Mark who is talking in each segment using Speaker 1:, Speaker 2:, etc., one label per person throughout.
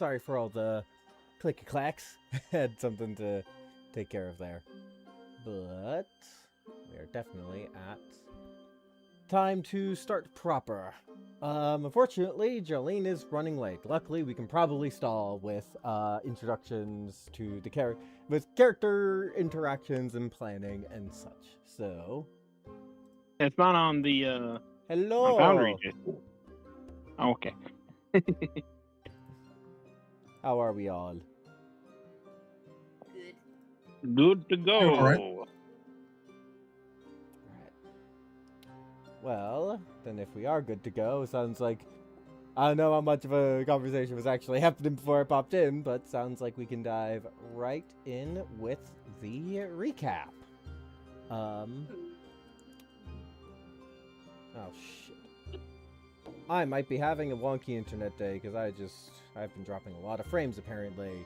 Speaker 1: Sorry for all the clicky clacks. Had something to take care of there. But we are definitely at time to start proper. Unfortunately, Jolene is running late. Luckily, we can probably stall with introductions to the with character interactions and planning and such. So,
Speaker 2: It's not on the on Boundary.
Speaker 1: hello.
Speaker 2: Okay.
Speaker 1: How are we all?
Speaker 3: Good.
Speaker 2: Good to go.
Speaker 4: All right.
Speaker 1: Alright. Well, then if we are good to go, sounds like I don't know how much of a conversation was actually happening before I popped in, but sounds like we can dive right in with the recap. Oh shit. I might be having a wonky internet day because I've been dropping a lot of frames apparently.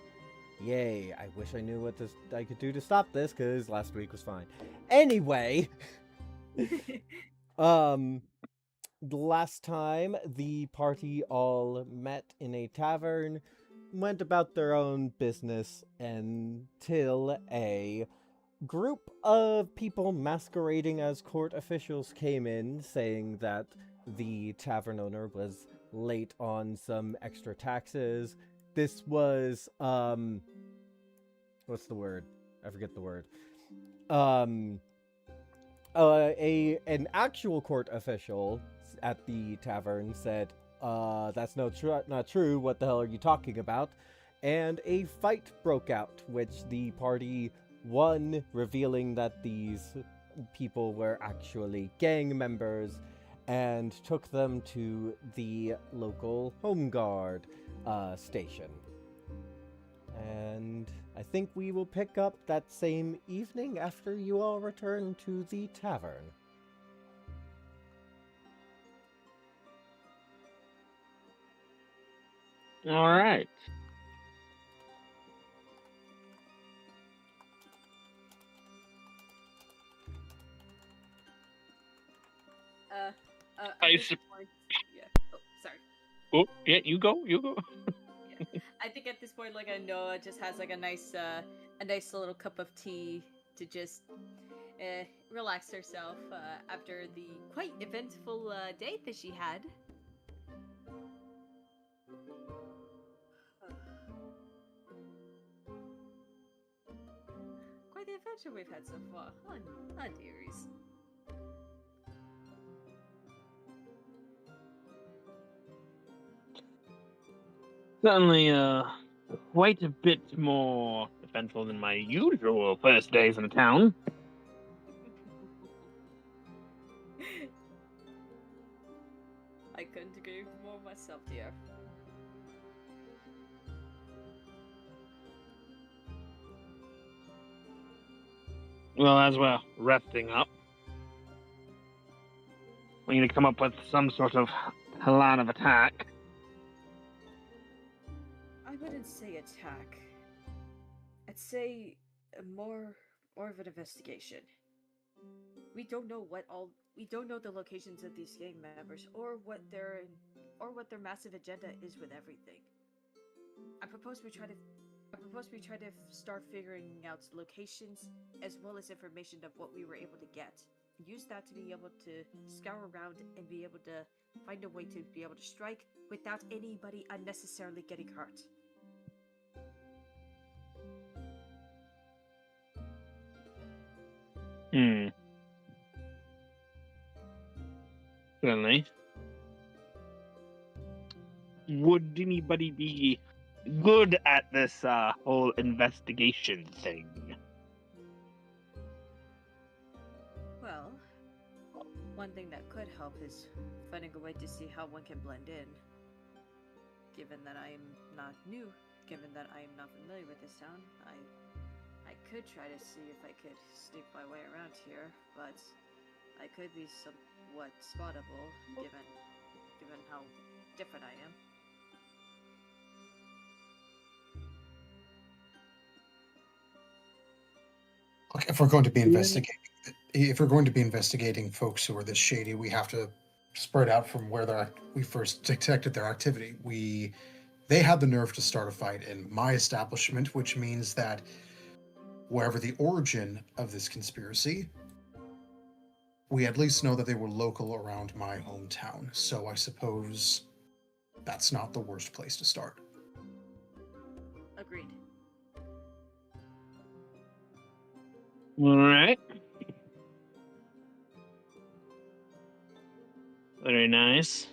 Speaker 1: Yay, I wish I knew what I could do to stop this because last week was fine. Anyway, the last time the party all met in a tavern, went about their own business until a group of people masquerading as court officials came in saying that the tavern owner was late on some extra taxes. This was what's the word? I forget the word. An actual court official at the tavern said, that's not true. What the hell are you talking about? And a fight broke out, which the party won, revealing that these people were actually gang members, and took them to the local home guard station. And I think we will pick up that same evening after you all return to the tavern.
Speaker 2: All right.
Speaker 3: At
Speaker 2: I
Speaker 3: this
Speaker 2: sup-
Speaker 3: point, yeah. Oh, sorry.
Speaker 2: Oh, yeah, you go.
Speaker 3: I think at this point, like, Noah just has like a nice little cup of tea to just relax herself after the quite eventful day that she had. Quite the adventure we've had so far, huh, dearies?
Speaker 2: Certainly, quite a bit more eventful than my usual first days in town.
Speaker 3: I couldn't agree more myself, dear.
Speaker 2: Well, as we're resting up, we need to come up with some sort of plan of attack.
Speaker 3: I wouldn't say attack. I'd say more of an investigation. We don't know the locations of these gang members or what their massive agenda is with everything. I propose we try to start figuring out locations as well as information of what we were able to get. Use that to be able to scour around and be able to find a way to be able to strike without anybody unnecessarily getting hurt.
Speaker 2: Certainly. Would anybody be good at this whole investigation thing?
Speaker 3: Well, one thing that could help is finding a way to see how one can blend in. Given that I am not new, given that I am not familiar with this town, I could try to see if I could sneak my way around here, but I could be somewhat spottable given how different I am.
Speaker 4: Look, if we're going to be investigating folks who are this shady, we have to spread out from where we first detected their activity. We they had the nerve to start a fight in my establishment, which means that wherever the origin of this conspiracy, we at least know that they were local around my hometown. So I suppose that's not the worst place to start.
Speaker 3: Agreed.
Speaker 2: All right. Very nice.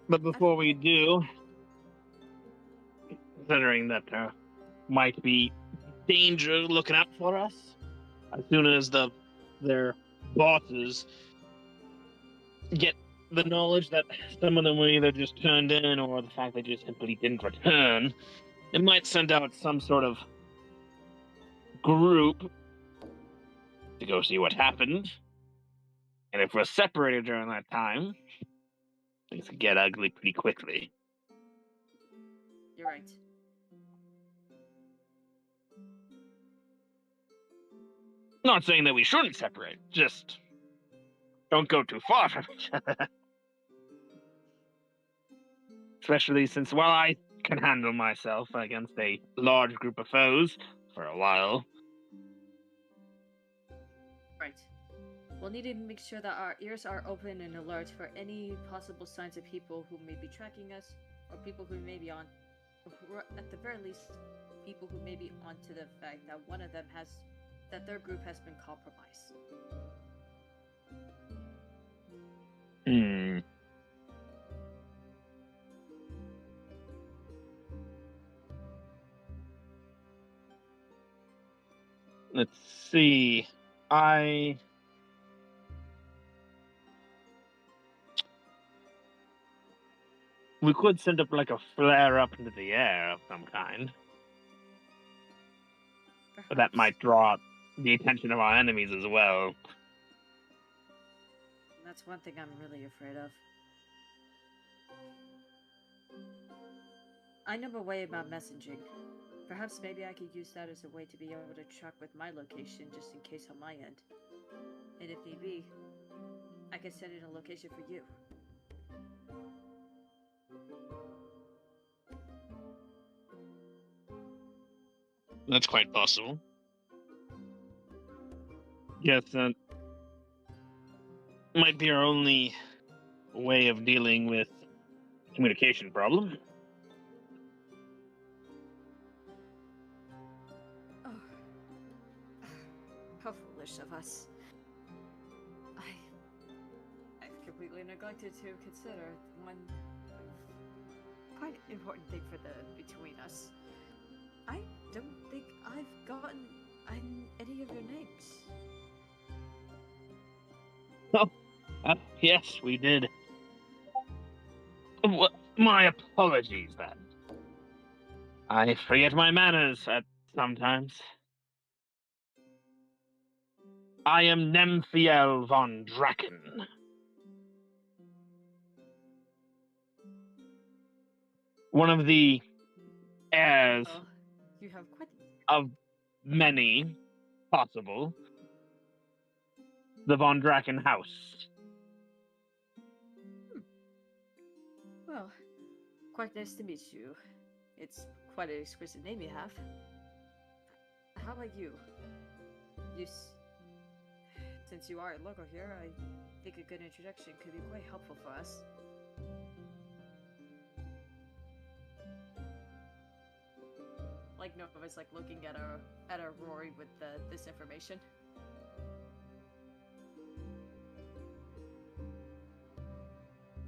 Speaker 2: But before we do, considering that there might be danger looking out for us, as soon as their bosses get the knowledge that some of them were either just turned in or the fact they just simply didn't return, it might send out some sort of group to go see what happened. And if we're separated during that time, things could get ugly pretty quickly.
Speaker 3: You're right.
Speaker 2: Not saying that we shouldn't separate, just don't go too far from each other. Especially since, while I can handle myself against a large group of foes for a while.
Speaker 3: Right. We'll need to make sure that our ears are open and alert for any possible signs of people who may be tracking us, or people who may be on, or at the very least, people who may be onto the fact that one of them has, that their group has been compromised.
Speaker 2: Let's see. We could send up like a flare up into the air of some kind. But that might draw the attention of our enemies as well.
Speaker 3: That's one thing I'm really afraid of. I know a way about messaging. Perhaps maybe I could use that as a way to be able to track with my location just in case on my end. And if need be, I could send in a location for you.
Speaker 2: That's quite possible. Yes, that might be our only way of dealing with communication problem.
Speaker 3: Oh, how foolish of us. I've completely neglected to consider one quite important thing for between us. I don't think I've gotten any of your names.
Speaker 2: Oh, yes, we did. My apologies, then. I forget my manners at sometimes. I am Nymphiel von Draken. One of the heirs
Speaker 3: Well, you have quite
Speaker 2: of many possible. The von Draken house.
Speaker 3: well, quite nice to meet you. It's quite an exquisite name you have. How about you? Since you are a local here, I think a good introduction could be quite helpful for us. Like Nova's like looking at our Rory with this information.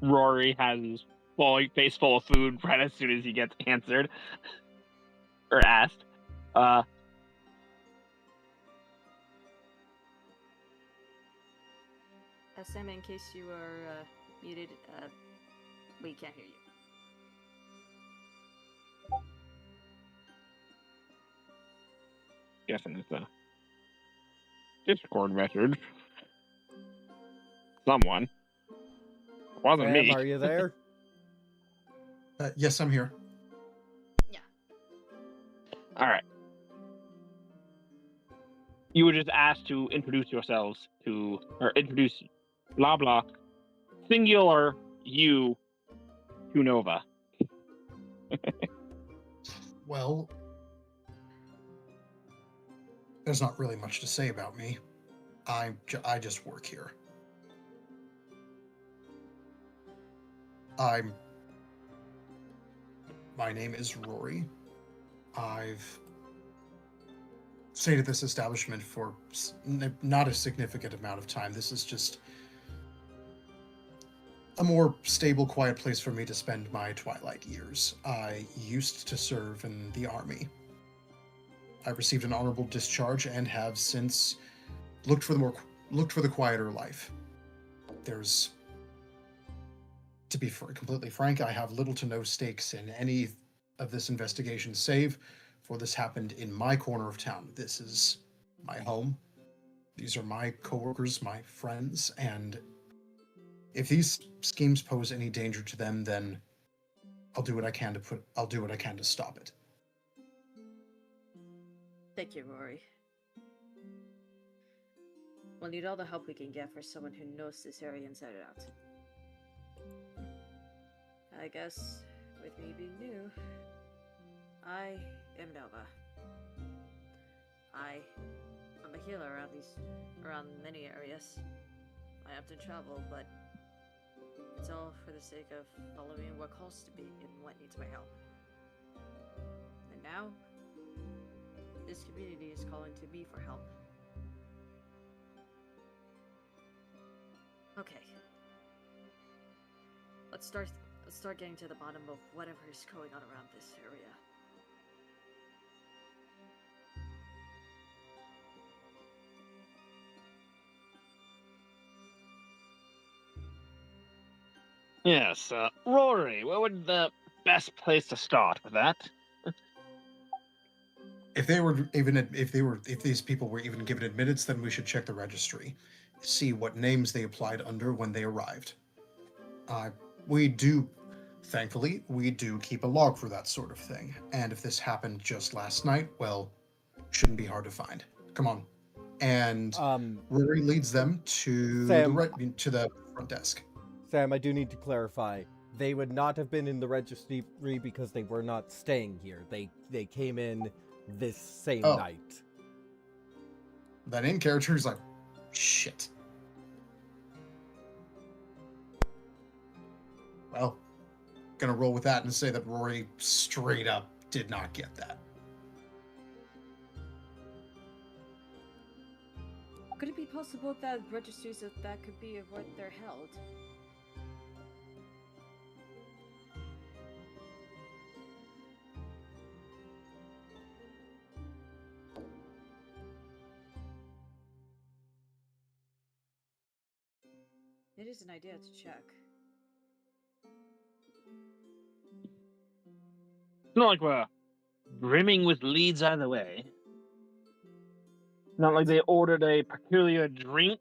Speaker 2: Rory has his face full of food right as soon as he gets answered or asked.
Speaker 3: SM, in case you are muted, we can't hear you.
Speaker 2: Guessing it's a Discord message. Someone. It wasn't
Speaker 1: Sam,
Speaker 2: me.
Speaker 1: are you there?
Speaker 4: Yes, I'm here.
Speaker 3: Yeah.
Speaker 2: All right. You were just asked to introduce yourselves or introduce blah blah singular you to Nova.
Speaker 4: Well, there's not really much to say about me. I just work here. My name is Rory. I've stayed at this establishment for not a significant amount of time. This is just a more stable, quiet place for me to spend my twilight years. I used to serve in the army. I received an honorable discharge and have since looked for the quieter life. To be completely frank, I have little to no stakes in any of this investigation, save for this happened in my corner of town. This is my home. These are my coworkers, my friends, and if these schemes pose any danger to them, then I'll do what I can to stop it.
Speaker 3: Thank you, Rory. We'll need all the help we can get for someone who knows this area inside and out. I guess, with me being new, I am Nova. I'm a healer around many areas. I often travel, but it's all for the sake of following what calls to be and what needs my help. And now, this community is calling to me for help. Okay. Let's start getting to the bottom of whatever is going on around this area.
Speaker 2: Yes, Rory, where would the best place to start with that?
Speaker 4: If these people were even given admittance, then we should check the registry, see what names they applied under when they arrived. Thankfully, we do keep a log for that sort of thing. And if this happened just last night, well, shouldn't be hard to find. Come on. And Rory leads them to the front desk.
Speaker 1: Sam, I do need to clarify. They would not have been in the registry because they were not staying here. They came in this same night.
Speaker 4: That in character is like, shit. Well, gonna roll with that and say that Rory straight up did not get that.
Speaker 3: Could it be possible that registries of that could be of where they're held? It is an idea to check.
Speaker 2: It's not like we're brimming with leads either way. Not like they ordered a peculiar drink.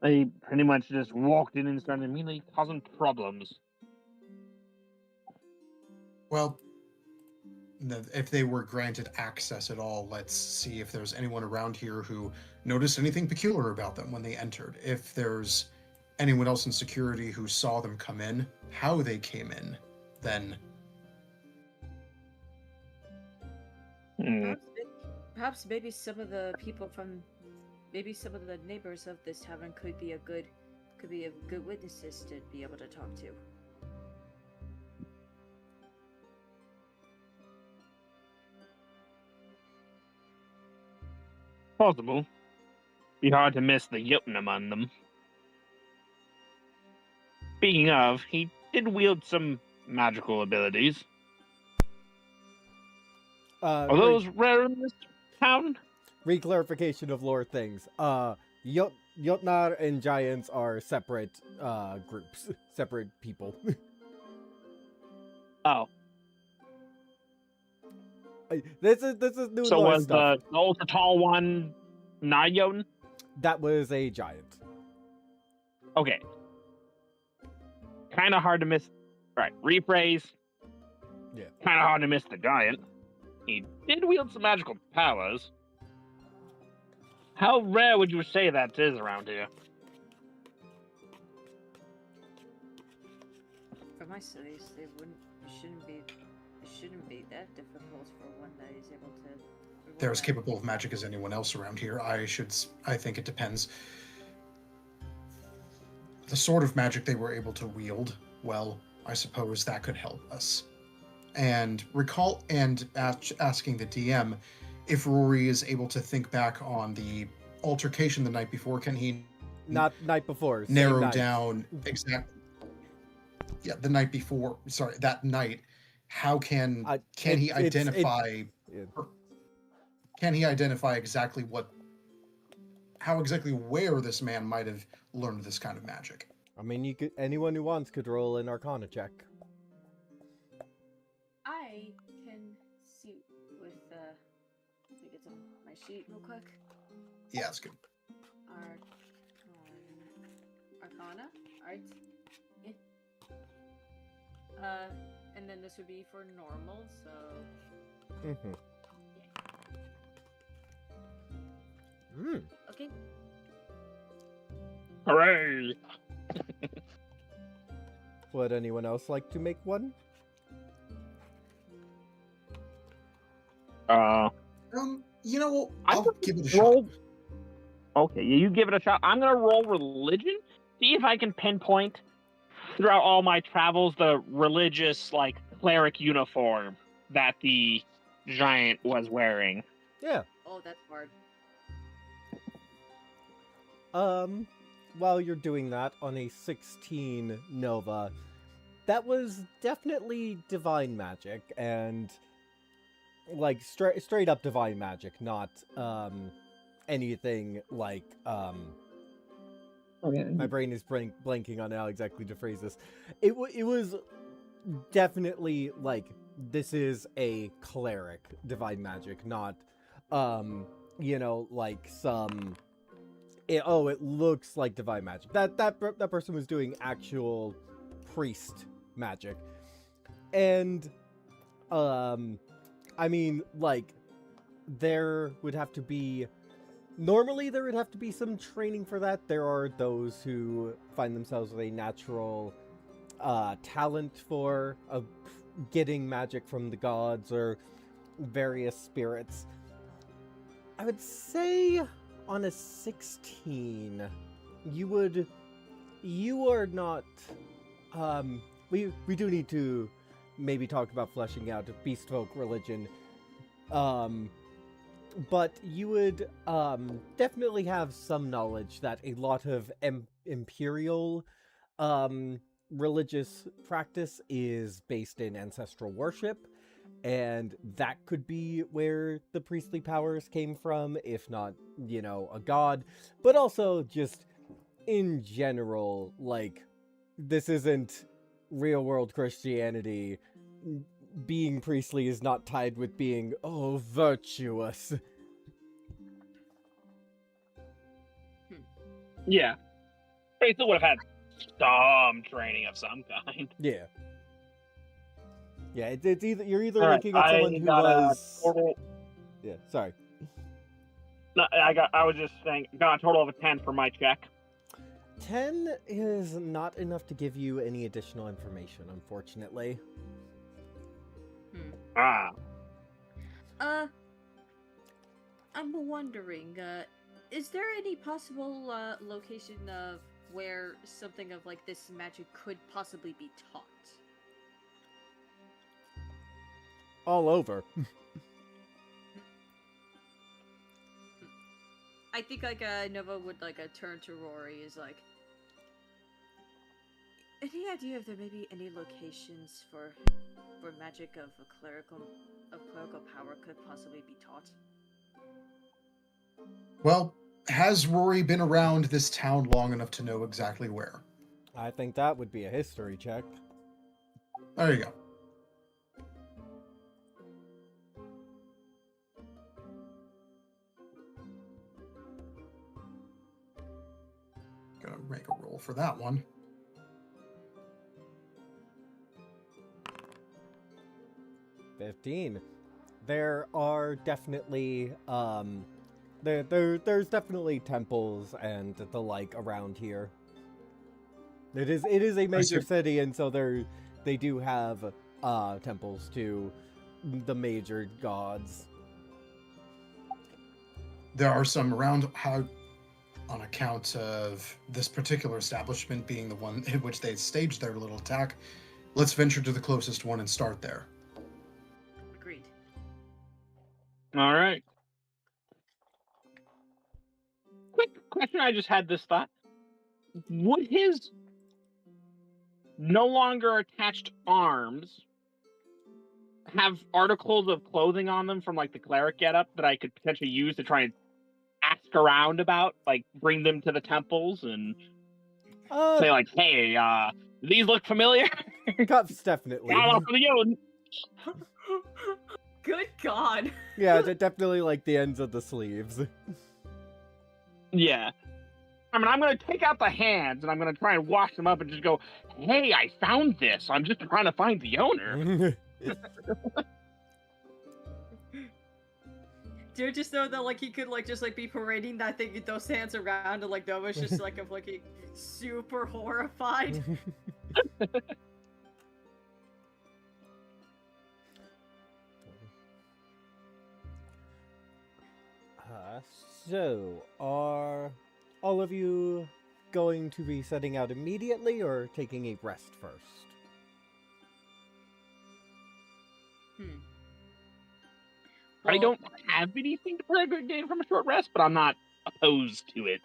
Speaker 2: They pretty much just walked in and started immediately causing problems.
Speaker 4: Well, if they were granted access at all, let's see if there's anyone around here who noticed anything peculiar about them when they entered. If there's anyone else in security who saw them come in, how they came in, then...
Speaker 3: Perhaps maybe some of the people maybe some of the neighbors of this tavern could be good witnesses to be able to talk to.
Speaker 2: Possible. Be hard to miss the Jotun among them. Speaking of, he did wield some magical abilities. Are those rare in this town?
Speaker 1: Reclarification of lore things. Jotnar and Giants are separate groups, separate people.
Speaker 2: Oh.
Speaker 1: This is new
Speaker 2: So
Speaker 1: lore
Speaker 2: was
Speaker 1: stuff.
Speaker 2: the ultra tall one not Jotun?
Speaker 1: That was a giant.
Speaker 2: Okay. Kind of hard to miss. Right, rephrase.
Speaker 1: Yeah.
Speaker 2: Kind of hard to miss the giant. He did wield some magical powers. How rare would you say that is around here?
Speaker 3: for my studies, they wouldn't. It shouldn't be that difficult for one that is able to.
Speaker 4: They're as capable of magic as anyone else around here. I think it depends. The sort of magic they were able to wield, well, I suppose that could help us. And asking the DM if Rory is able to think back on the altercation the night before. Can he
Speaker 1: Not night before. Same
Speaker 4: narrow
Speaker 1: night.
Speaker 4: down exactly? Yeah, the night before. Sorry, that night. How can he identify? Can he identify exactly where this man might have learned this kind of magic?
Speaker 1: I mean, anyone who wants could roll an Arcana check.
Speaker 3: I can see with let me get some my sheet real quick.
Speaker 4: Yeah, that's good.
Speaker 3: Arcana, alright. And then this would be for normal, so
Speaker 1: Mm-hmm. Mm.
Speaker 3: okay.
Speaker 2: Hooray!
Speaker 1: Would anyone else like to make one?
Speaker 4: I'll give it a
Speaker 2: roll.
Speaker 4: shot.
Speaker 2: Okay, you give it a shot. I'm gonna roll religion. See if I can pinpoint throughout all my travels the religious, like, cleric uniform that the giant was wearing.
Speaker 1: Yeah.
Speaker 3: Oh, that's hard.
Speaker 1: While you're doing that on a 16 Nova, that was definitely divine magic, and like straight up divine magic, not anything like
Speaker 2: Okay.
Speaker 1: my brain is blanking on how exactly to phrase this. It was definitely like, this is a cleric divine magic, not like some it looks like divine magic. That person was doing actual priest magic. And I mean, like, there would have to be some training for that. There are those who find themselves with a natural talent for getting magic from the gods or various spirits. I would say on a 16, you are not, we do need to maybe talk about fleshing out beast folk religion, but you would definitely have some knowledge that a lot of imperial religious practice is based in ancestral worship, and that could be where the priestly powers came from, if not, a god. But also, just in general, like, this isn't real world Christianity. Being priestly is not tied with being, virtuous.
Speaker 2: Yeah. They still would have had some training of some kind.
Speaker 1: Yeah. Yeah, it's either you're either
Speaker 2: All right,
Speaker 1: looking at someone
Speaker 2: I
Speaker 1: who
Speaker 2: got a
Speaker 1: was
Speaker 2: total.
Speaker 1: Yeah, sorry.
Speaker 2: No, I was just saying, got a total of a 10 for my check.
Speaker 1: 10 is not enough to give you any additional information, unfortunately.
Speaker 2: Ah.
Speaker 3: I'm wondering, is there any possible location of where something of like this magic could possibly be taught?
Speaker 1: All over.
Speaker 3: I think like Nova would like turn to Rory is like, any idea if there may be any locations for magic of clerical power could possibly be taught?
Speaker 4: Well, has Rory been around this town long enough to know exactly where?
Speaker 1: I think that would be a history check.
Speaker 4: There you go. Gonna make a roll for that one.
Speaker 1: There are definitely there's definitely temples and the like around here. It is a major city, and so there they do have temples to the major gods.
Speaker 4: There are some around. How, on account of this particular establishment being the one in which they staged their little attack, let's venture to the closest one and start there.
Speaker 3: Agreed.
Speaker 2: All right. Quick question. I just had this thought. Would his no longer attached arms have articles of clothing on them from like the cleric getup that I could potentially use to try and ask around about, like bring them to the temples and say like, hey, these look familiar?
Speaker 1: Cups, definitely.
Speaker 2: Got off of the Odin.
Speaker 3: Good God.
Speaker 1: Yeah, they're definitely like the ends of the sleeves.
Speaker 2: Yeah. I mean, I'm going to take out the hands and I'm going to try and wash them up and just go, hey, I found this. I'm just trying to find the owner.
Speaker 3: Do you just know that like he could like just like be parading that thing with those hands around and like Nova's just like of looking super horrified?
Speaker 1: So, are all of you going to be setting out immediately or taking a rest first?
Speaker 2: I don't have anything to gain from a short rest, but I'm not opposed to it.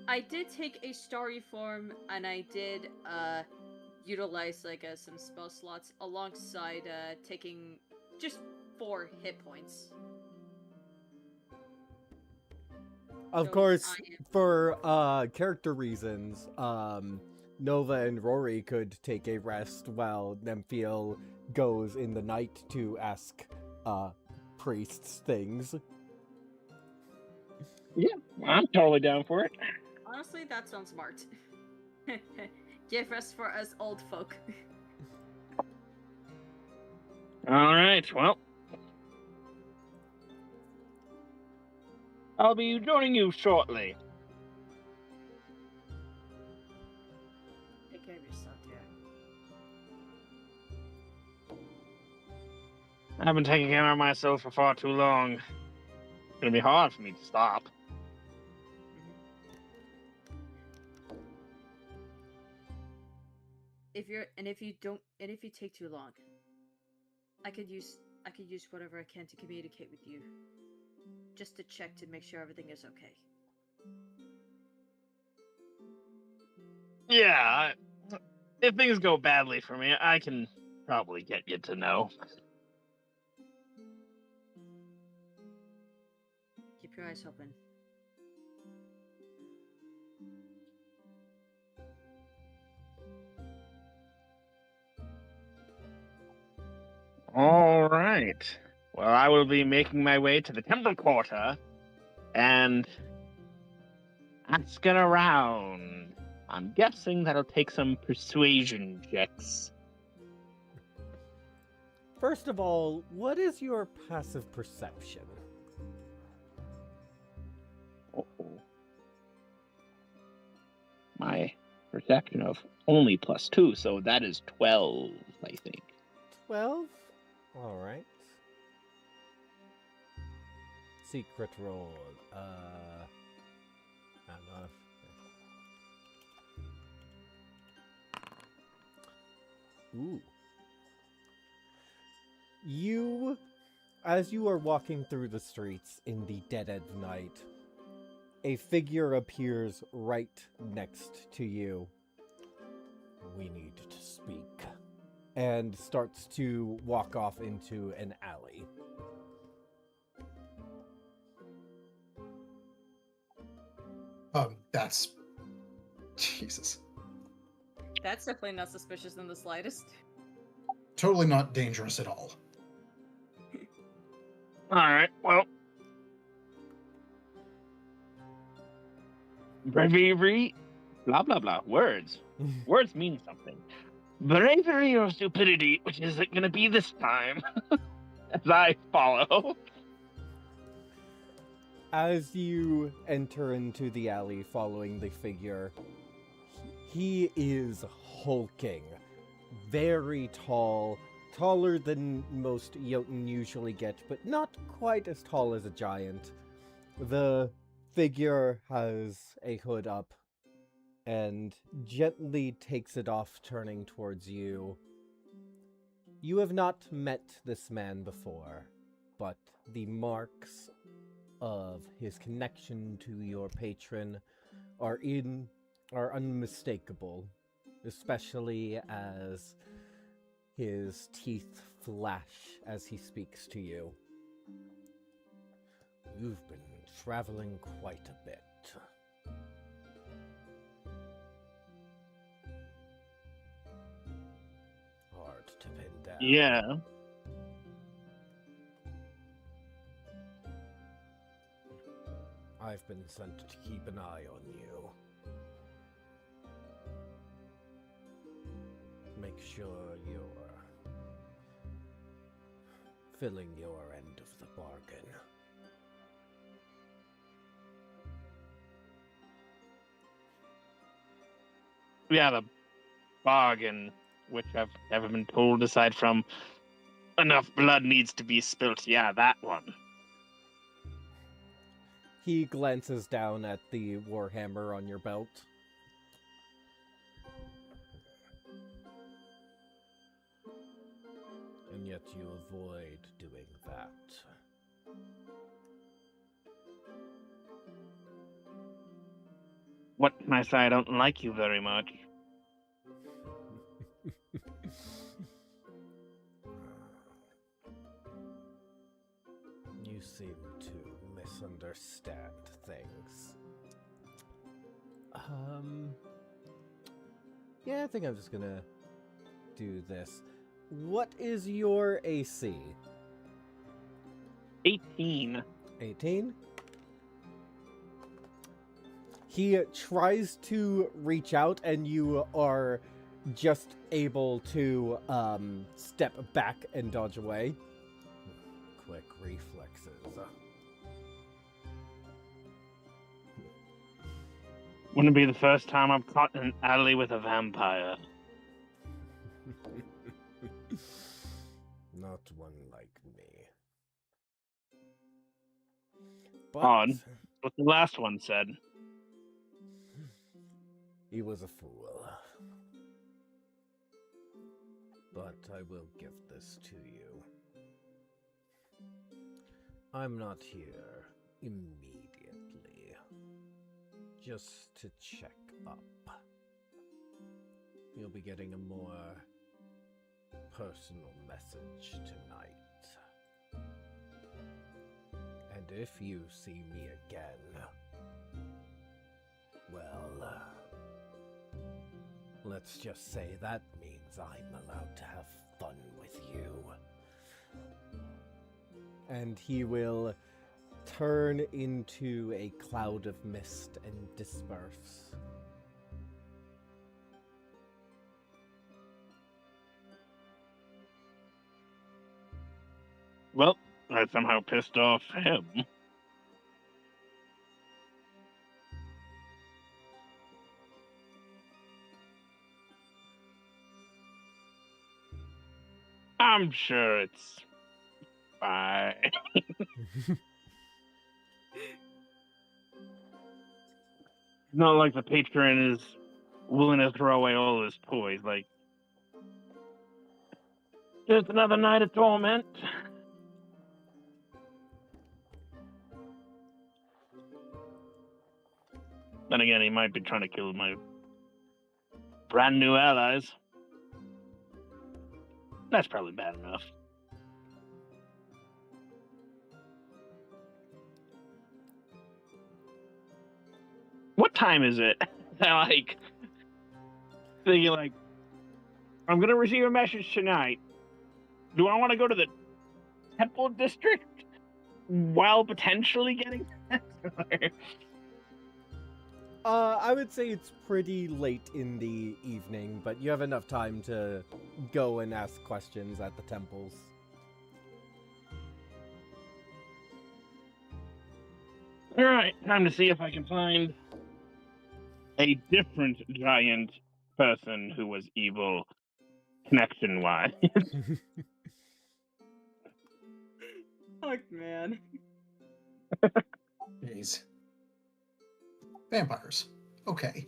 Speaker 3: I did take a starry form and I did utilize like some spell slots alongside taking just 4 hit points.
Speaker 1: Of
Speaker 3: So
Speaker 1: course,
Speaker 3: I am-
Speaker 1: for character reasons, Nova and Rory could take a rest while Nymphiel goes in the night to ask priests things.
Speaker 2: Yeah, I'm totally down for it.
Speaker 3: Honestly, that sounds smart. Give rest for us old folk.
Speaker 2: All right, well. I'll be joining you shortly.
Speaker 3: Take care of yourself, dear.
Speaker 2: I've been taking care of myself for far too long. It's gonna be hard for me to stop.
Speaker 3: If you take too long, I could use whatever I can to communicate with you. Just to check to make sure everything is okay.
Speaker 2: Yeah, if things go badly for me, I can probably get you to know.
Speaker 3: Keep your eyes open.
Speaker 2: All right. Well, I will be making my way to the Temple Quarter and asking around. I'm guessing that'll take some persuasion checks.
Speaker 1: First of all, what is your passive perception?
Speaker 2: Uh-oh. My perception of only +2, so that is 12, I think.
Speaker 1: 12? Alright. Secret roll. I don't know. Ooh. You, as you are walking through the streets in the dead of night, a figure appears right next to you. We need to speak. And starts to walk off into an alley.
Speaker 4: That's... Jesus.
Speaker 3: That's definitely not suspicious in the slightest.
Speaker 4: Totally not dangerous at all.
Speaker 2: Alright, well. Bravery, blah blah blah. Words. Words mean something. Bravery or stupidity, which is it gonna be this time? As I follow.
Speaker 1: As you enter into the alley following the figure, he is hulking. very tall, taller than most Jotun usually get, but not quite as tall as a giant. The figure has a hood up and gently takes it off, turning towards you. You have not met this man before, but the marks of his connection to your patron are unmistakable, especially as his teeth flash as he speaks to you. You've been traveling quite a bit. Hard to pin down.
Speaker 2: Yeah.
Speaker 1: I've been sent to keep an eye on you. Make sure you're filling your end of the bargain.
Speaker 2: Yeah, the bargain, which I've never been told aside from enough blood needs to be spilt. Yeah, that one.
Speaker 1: He glances down at the warhammer on your belt. And yet you avoid doing that.
Speaker 2: What can I say? I don't like you very much.
Speaker 1: You seem to misunderstand things. Yeah, I think I'm just gonna do this. What is your AC?
Speaker 2: 18.
Speaker 1: 18? He tries to reach out, and you are just able to step back and dodge away. Quick reflexes.
Speaker 2: Wouldn't be the first time I've caught in an alley with a vampire.
Speaker 1: Not one like me. But
Speaker 2: Odd. What the last one said.
Speaker 1: he was a fool. But I will give this to you. I'm not here immediately. Just to check up. You'll be getting a more personal message tonight. And if you see me again, well, let's just say that means I'm allowed to have fun with you. And he will turn into a cloud of mist and disperse.
Speaker 2: Well, I somehow pissed off him. I'm sure it's fine. Not like the patron is willing to throw away all his toys. Like, just another night of torment. Then again, he might be trying to kill my brand new allies. That's probably bad enough. What time is it? Like, thinking like, I'm gonna receive a message tonight. Do I want to go to the temple district while potentially getting?
Speaker 1: I would say it's pretty late in the evening, but you have enough time to go and ask questions at the temples.
Speaker 2: All right, time to see if I can find a different giant person who was evil connection wise.
Speaker 3: Fuck, man.
Speaker 4: Jeez. Vampires. Okay.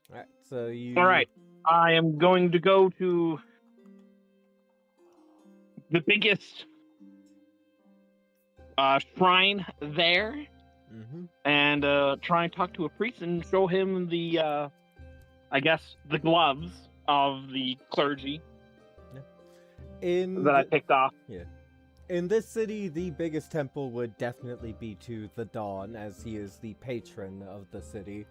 Speaker 1: All right, so you.
Speaker 2: All right, I am going to go to the biggest shrine there
Speaker 1: Mm-hmm.
Speaker 2: and try and talk to a priest and show him the, I guess, the gloves of the clergy
Speaker 1: In
Speaker 2: that I picked off.
Speaker 1: In this city, the biggest temple would definitely be to the Dawn, as he is the patron of the city.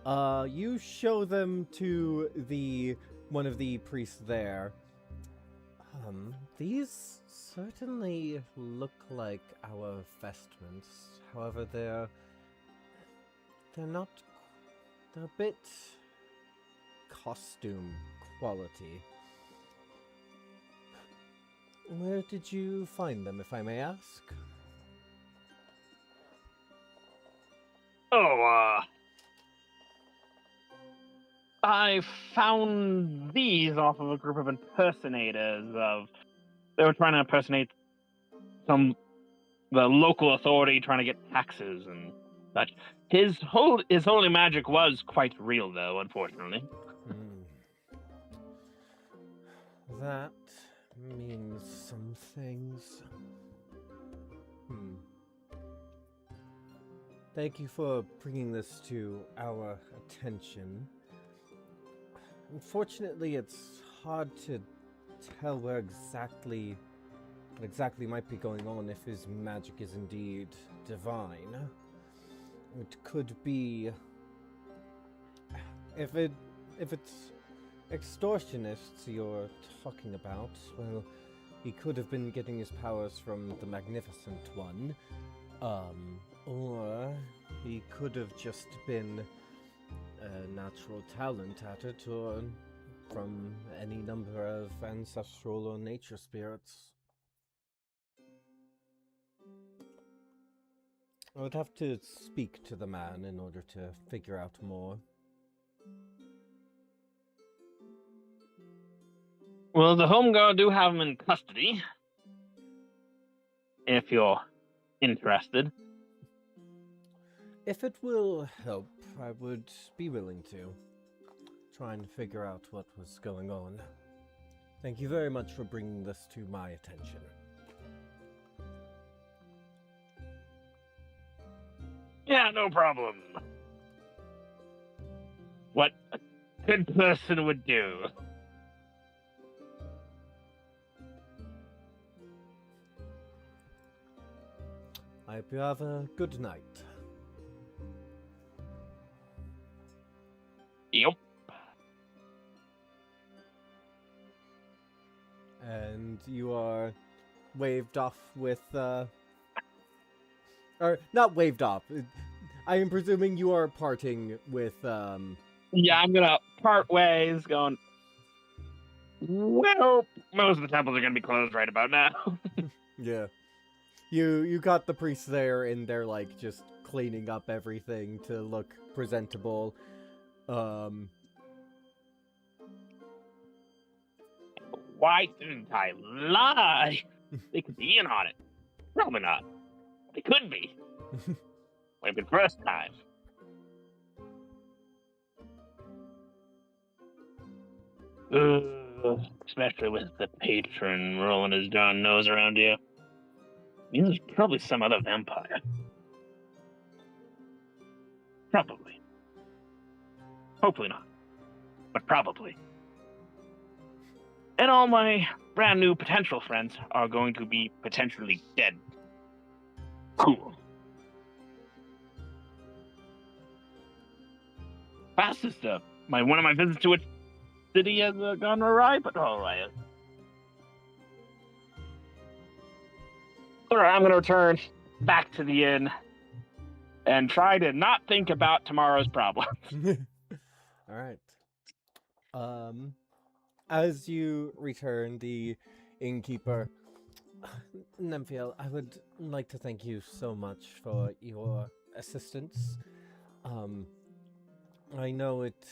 Speaker 1: You show them to one of the priests there. These certainly look like our vestments. However, they're not. They're a bit costume quality. Where did you find them, if I may ask?
Speaker 2: Oh, I found these off of a group of impersonators they were trying to impersonate the local authority trying to get taxes and such. His holy magic was quite real, though, unfortunately.
Speaker 1: That means some things. Thank you for bringing this to our attention. Unfortunately, it's hard to tell what exactly might be going on if his magic is indeed divine. It could be if it's extortionists you're talking about, well, he could have been getting his powers from the Magnificent One. Or he could have just been a natural talent at it, or from any number of ancestral or nature spirits. I would have to speak to the man in order to figure out more.
Speaker 2: Well, the Home Guard do have him in custody, if you're interested.
Speaker 1: If it will help, I would be willing to try and figure out what was going on. Thank you very much for bringing this to my attention.
Speaker 2: Yeah, no problem. What a good person would do.
Speaker 1: I hope you have a good night.
Speaker 2: Yep.
Speaker 1: And you are waved off with, or not waved off. I am presuming you are parting with,
Speaker 2: Yeah, I'm gonna part ways going, well, most of the temples are gonna be closed right about now.
Speaker 1: Yeah. You got the priests there, and they're, like, just cleaning up everything to look presentable.
Speaker 2: Why didn't I lie? They could be in on it. Probably not. They could be. Maybe the first time. Especially with the patron rolling his darn nose around you. Means there's probably some other vampire. Probably. Hopefully not. But probably. And all my brand new potential friends are going to be potentially dead. Cool. Fastest stuff. One of my visits to a city has gone awry, but alright. Alright, I'm going to return back to the inn and try to not think about tomorrow's problem.
Speaker 1: Alright. As you return, the innkeeper, Nymphiel, I would like to thank you so much for your assistance. I know it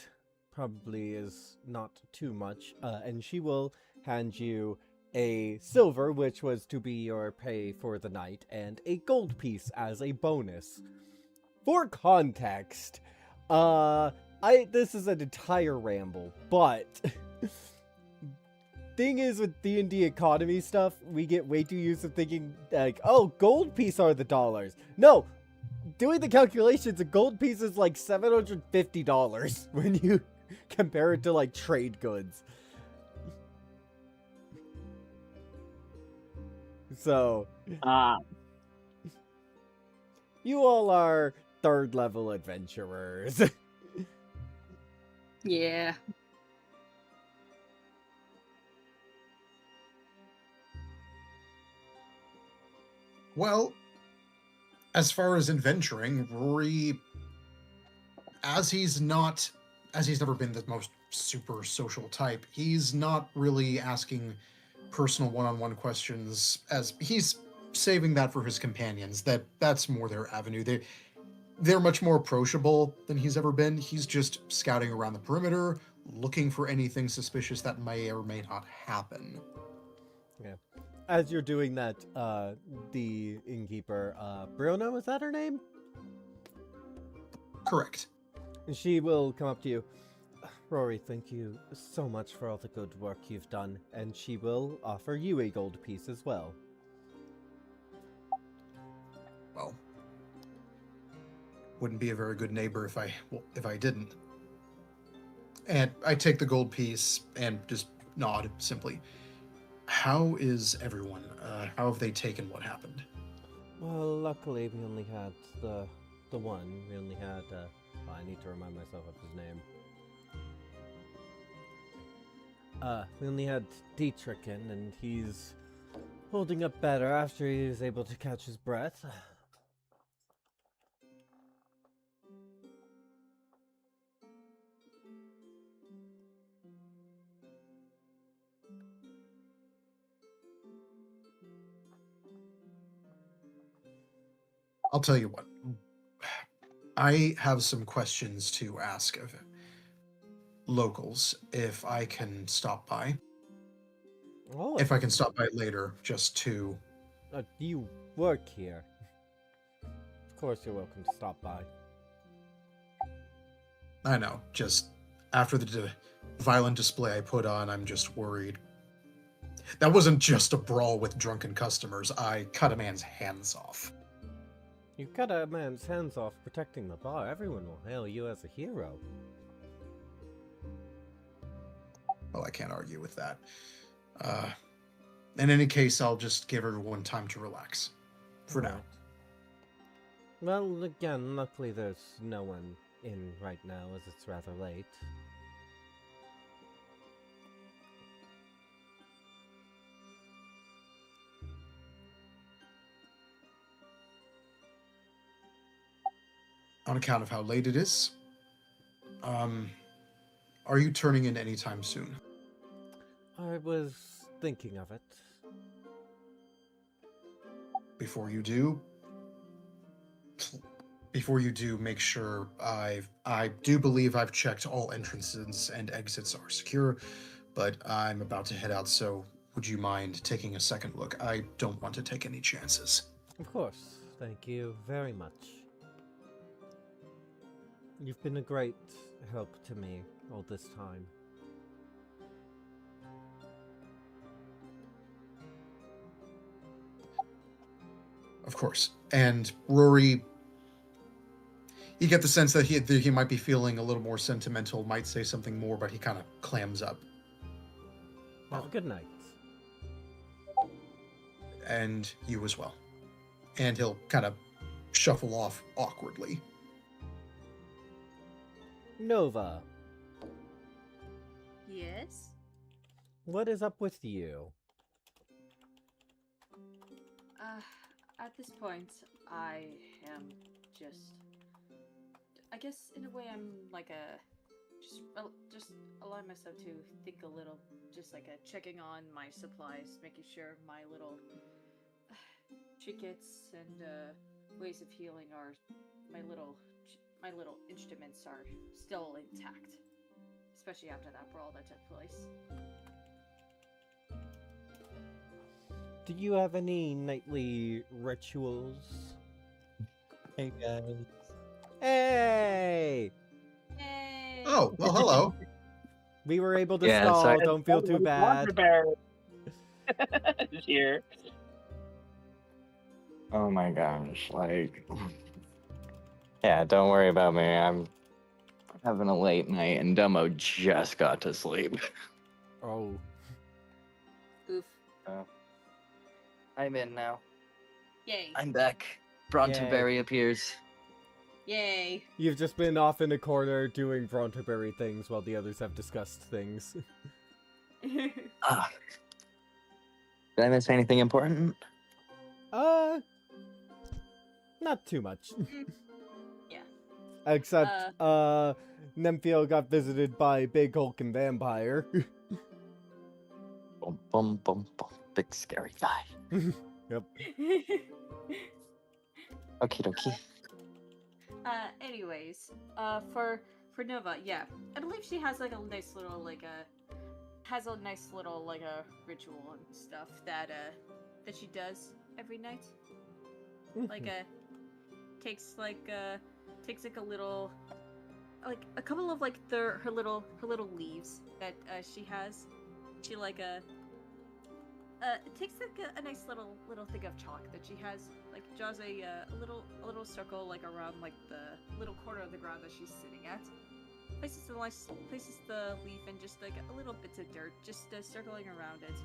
Speaker 1: probably is not too much, and she will hand you a silver, which was to be your pay for the night, and a gold piece as a bonus. For context, this is an entire ramble, but thing is with D&D economy stuff, we get way too used to thinking like, oh, gold piece are the dollars. No, doing the calculations, a gold piece is like $750 when you compare it to like trade goods. So, you all are third level adventurers.
Speaker 5: Yeah.
Speaker 4: Well, as far as adventuring, Rory, as he's never been the most super social type, he's not really asking personal one-on-one questions, as he's saving that for his companions. That's more their avenue. They're much more approachable than he's ever been. He's just scouting around the perimeter, looking for anything suspicious that may or may not happen.
Speaker 1: Yeah. As you're doing that, the innkeeper, Bruno, is that her name?
Speaker 4: Correct.
Speaker 1: She will come up to you. Rory, thank you so much for all the good work you've done, and she will offer you a gold piece as well.
Speaker 4: Well, wouldn't be a very good neighbor if I didn't. And I take the gold piece and just nod simply. How is everyone? How have they taken what happened?
Speaker 1: Well, luckily we only had the one. We only had, I need to remind myself of his name. We only had Dietrich in, and he's holding up better after he was able to catch his breath.
Speaker 4: I'll tell you what. I have some questions to ask of locals, if I can stop by.
Speaker 1: Oh,
Speaker 4: If I can stop by later, just to...
Speaker 1: you work here. Of course you're welcome to stop by.
Speaker 4: I know, just after the violent display I put on, I'm just worried. That wasn't just a brawl with drunken customers. I cut a man's hands off.
Speaker 1: You cut a man's hands off protecting the bar. Everyone will hail you as a hero.
Speaker 4: Well, I can't argue with that. In any case, I'll just give everyone time to relax. For now.
Speaker 1: Well, again, luckily there's no one in right now, as it's rather late.
Speaker 4: On account of how late it is, are you turning in anytime soon?
Speaker 1: I was thinking of it.
Speaker 4: Before you do, make sure I do believe I've checked all entrances and exits are secure, but I'm about to head out, so would you mind taking a second look? I don't want to take any chances.
Speaker 1: Of course. Thank you very much. You've been a great help to me all this time.
Speaker 4: Of course. And Rory, you get the sense that he might be feeling a little more sentimental, might say something more, but he kind of clams up.
Speaker 1: Have a good night.
Speaker 4: And you as well. And he'll kind of shuffle off awkwardly.
Speaker 1: Nova,
Speaker 3: Yes?
Speaker 1: what is up with you?
Speaker 3: At this point, I am just... I guess, in a way, I'm like just allowing myself to think a little, just like checking on my supplies, making sure my little trinkets and ways of healing are my little my little instruments are still intact, especially after that brawl that took place.
Speaker 1: Do you have any nightly rituals?
Speaker 5: Hey guys.
Speaker 1: Hey!
Speaker 3: Yay!
Speaker 4: Oh, well, hello.
Speaker 1: We were able to
Speaker 5: Yeah,
Speaker 1: stall.
Speaker 5: sorry.
Speaker 1: Don't feel too bad.
Speaker 2: Here.
Speaker 5: Oh my gosh, like, yeah, don't worry about me. I'm having a late night, and Dumbo just got to sleep.
Speaker 1: Oh.
Speaker 3: Oof.
Speaker 5: I'm in now.
Speaker 3: Yay!
Speaker 5: I'm back. Brontoberry appears.
Speaker 3: Yay!
Speaker 1: You've just been off in a corner doing Brontoberry things while the others have discussed things.
Speaker 5: Ah. Did I miss anything important?
Speaker 1: Not too much.
Speaker 3: Yeah.
Speaker 1: Except, Nemphil got visited by Big Hulk and Vampire.
Speaker 5: Boom, boom, boom, boom. Big scary guy.
Speaker 1: Yep.
Speaker 5: Okie dokie.
Speaker 3: Anyways, for Nova, yeah, I believe she has like a nice little ritual and stuff that she does every night. Like takes like a little, like a couple of like her little leaves that she has. She takes like a nice little thing of chalk that she has, like draws a little circle like around like the little corner of the ground that she's sitting at. Places the leaf and just like a little bits of dirt, just circling around it,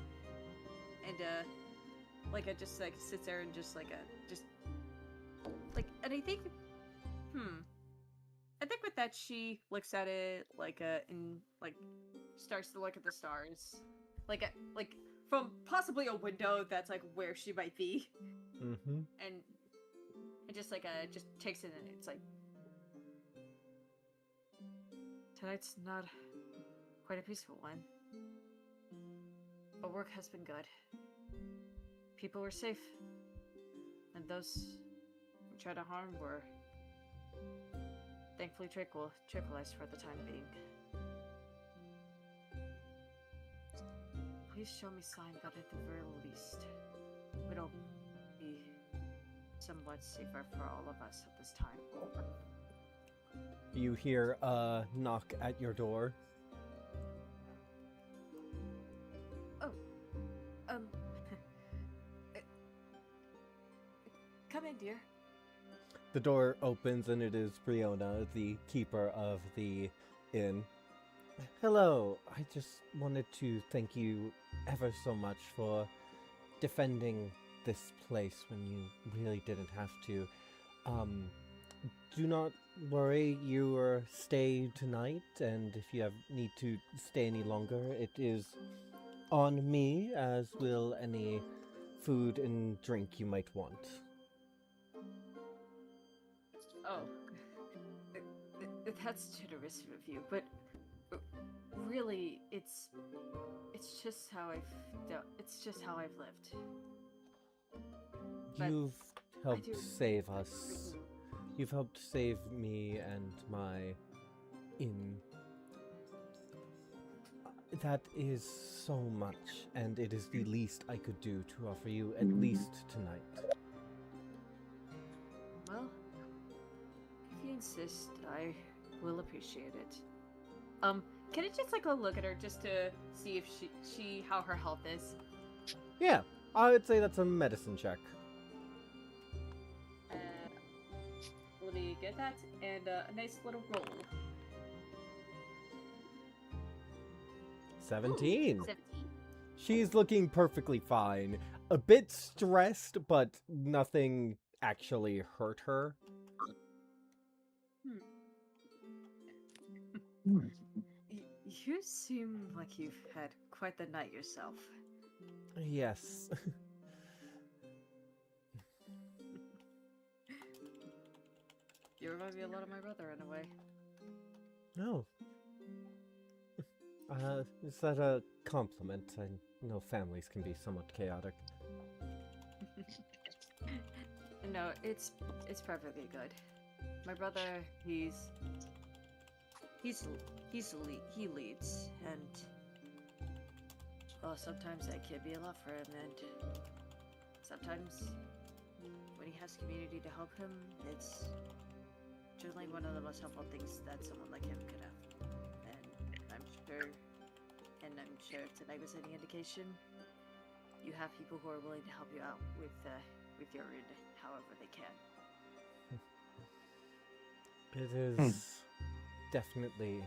Speaker 3: and it just like sits there and just and I think with that she looks at it and starts to look at the stars, like from possibly a window that's like where she might be,
Speaker 1: Mm-hmm.
Speaker 3: and it just just takes it in. It's like, tonight's not quite a peaceful one, but work has been good. People were safe, and those who tried to harm were thankfully tranquilized for the time being. Please show me sign that at the very least it'll be somewhat safer for all of us at this time.
Speaker 1: You hear a knock at your door.
Speaker 3: Oh, come in, dear.
Speaker 1: The door opens and it is Briona, the keeper of the inn. Hello, I just wanted to thank you ever so much for defending this place when you really didn't have to. Do not worry, you stay tonight, and if you need to stay any longer, it is on me, as will any food and drink you might want.
Speaker 3: Oh, that's generous of you, but really, it's just how I've lived. But
Speaker 1: You've
Speaker 3: I
Speaker 1: helped
Speaker 3: do
Speaker 1: save us. You've helped save me and my inn. That is so much, and it is the least I could do to offer you, at least tonight.
Speaker 3: Well, if you insist, I will appreciate it. Can I just go look at her just to see if how her health is?
Speaker 1: Yeah, I would say that's a medicine check.
Speaker 3: Let me get that, and a nice little roll.
Speaker 1: 17.
Speaker 3: 17.
Speaker 1: She's looking perfectly fine. A bit stressed, but nothing actually hurt her.
Speaker 3: You seem like you've had quite the night yourself.
Speaker 1: Yes.
Speaker 3: You remind me a lot of my brother in a way.
Speaker 1: No. Is that a compliment? I know families can be somewhat chaotic.
Speaker 3: No, it's perfectly good. My brother, he leads, and well, sometimes that can be a lot for him, and sometimes when he has community to help him, it's generally one of the most helpful things that someone like him could have. And I'm sure if tonight was any indication, you have people who are willing to help you out with your end however they can.
Speaker 1: It is definitely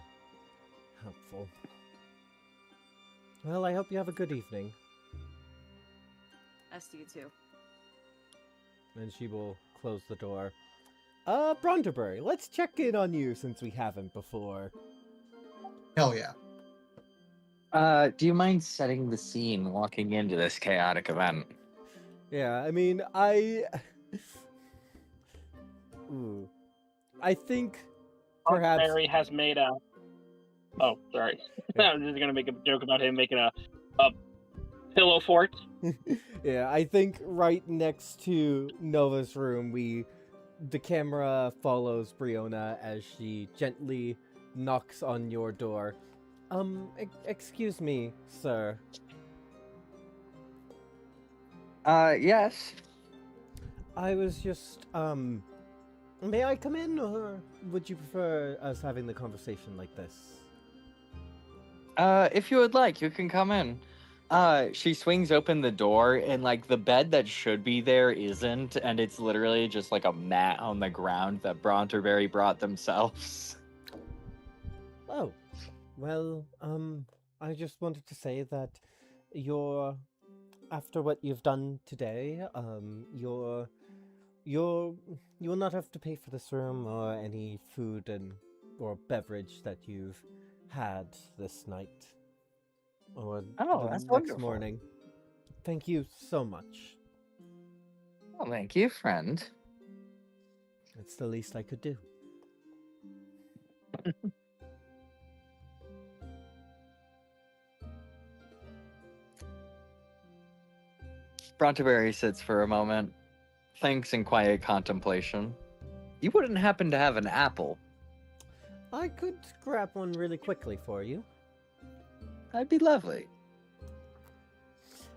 Speaker 1: helpful. Well, I hope you have a good evening.
Speaker 3: As to you too.
Speaker 1: And she will close the door. Bronterbury, let's check in on you since we haven't before.
Speaker 4: Hell yeah.
Speaker 5: Do you mind setting the scene walking into this chaotic event?
Speaker 1: Yeah, I mean, Ooh. I think perhaps...
Speaker 2: Barry has made a... Oh, sorry. I was just gonna make a joke about him making a pillow fort.
Speaker 1: Yeah, I think right next to Nova's room, the camera follows Briona as she gently knocks on your door. Excuse me, sir.
Speaker 5: Yes.
Speaker 1: I was just, may I come in, or would you prefer us having the conversation like this?
Speaker 5: If you would like, you can come in. She swings open the door, and like the bed that should be there isn't, and it's literally just like a mat on the ground that Bronterberry brought themselves.
Speaker 1: Oh, well, I just wanted to say that after what you've done today, you will not have to pay for this room or any food or beverage that you've had this night or the
Speaker 5: That's
Speaker 1: next
Speaker 5: wonderful.
Speaker 1: morning. Thank you so much.
Speaker 5: Well, thank you, friend.
Speaker 1: It's the least I could do.
Speaker 5: Bronterberry sits for a moment, thinks in quiet contemplation. You wouldn't happen to have an apple?
Speaker 1: I could grab one really quickly for you.
Speaker 5: That'd be lovely.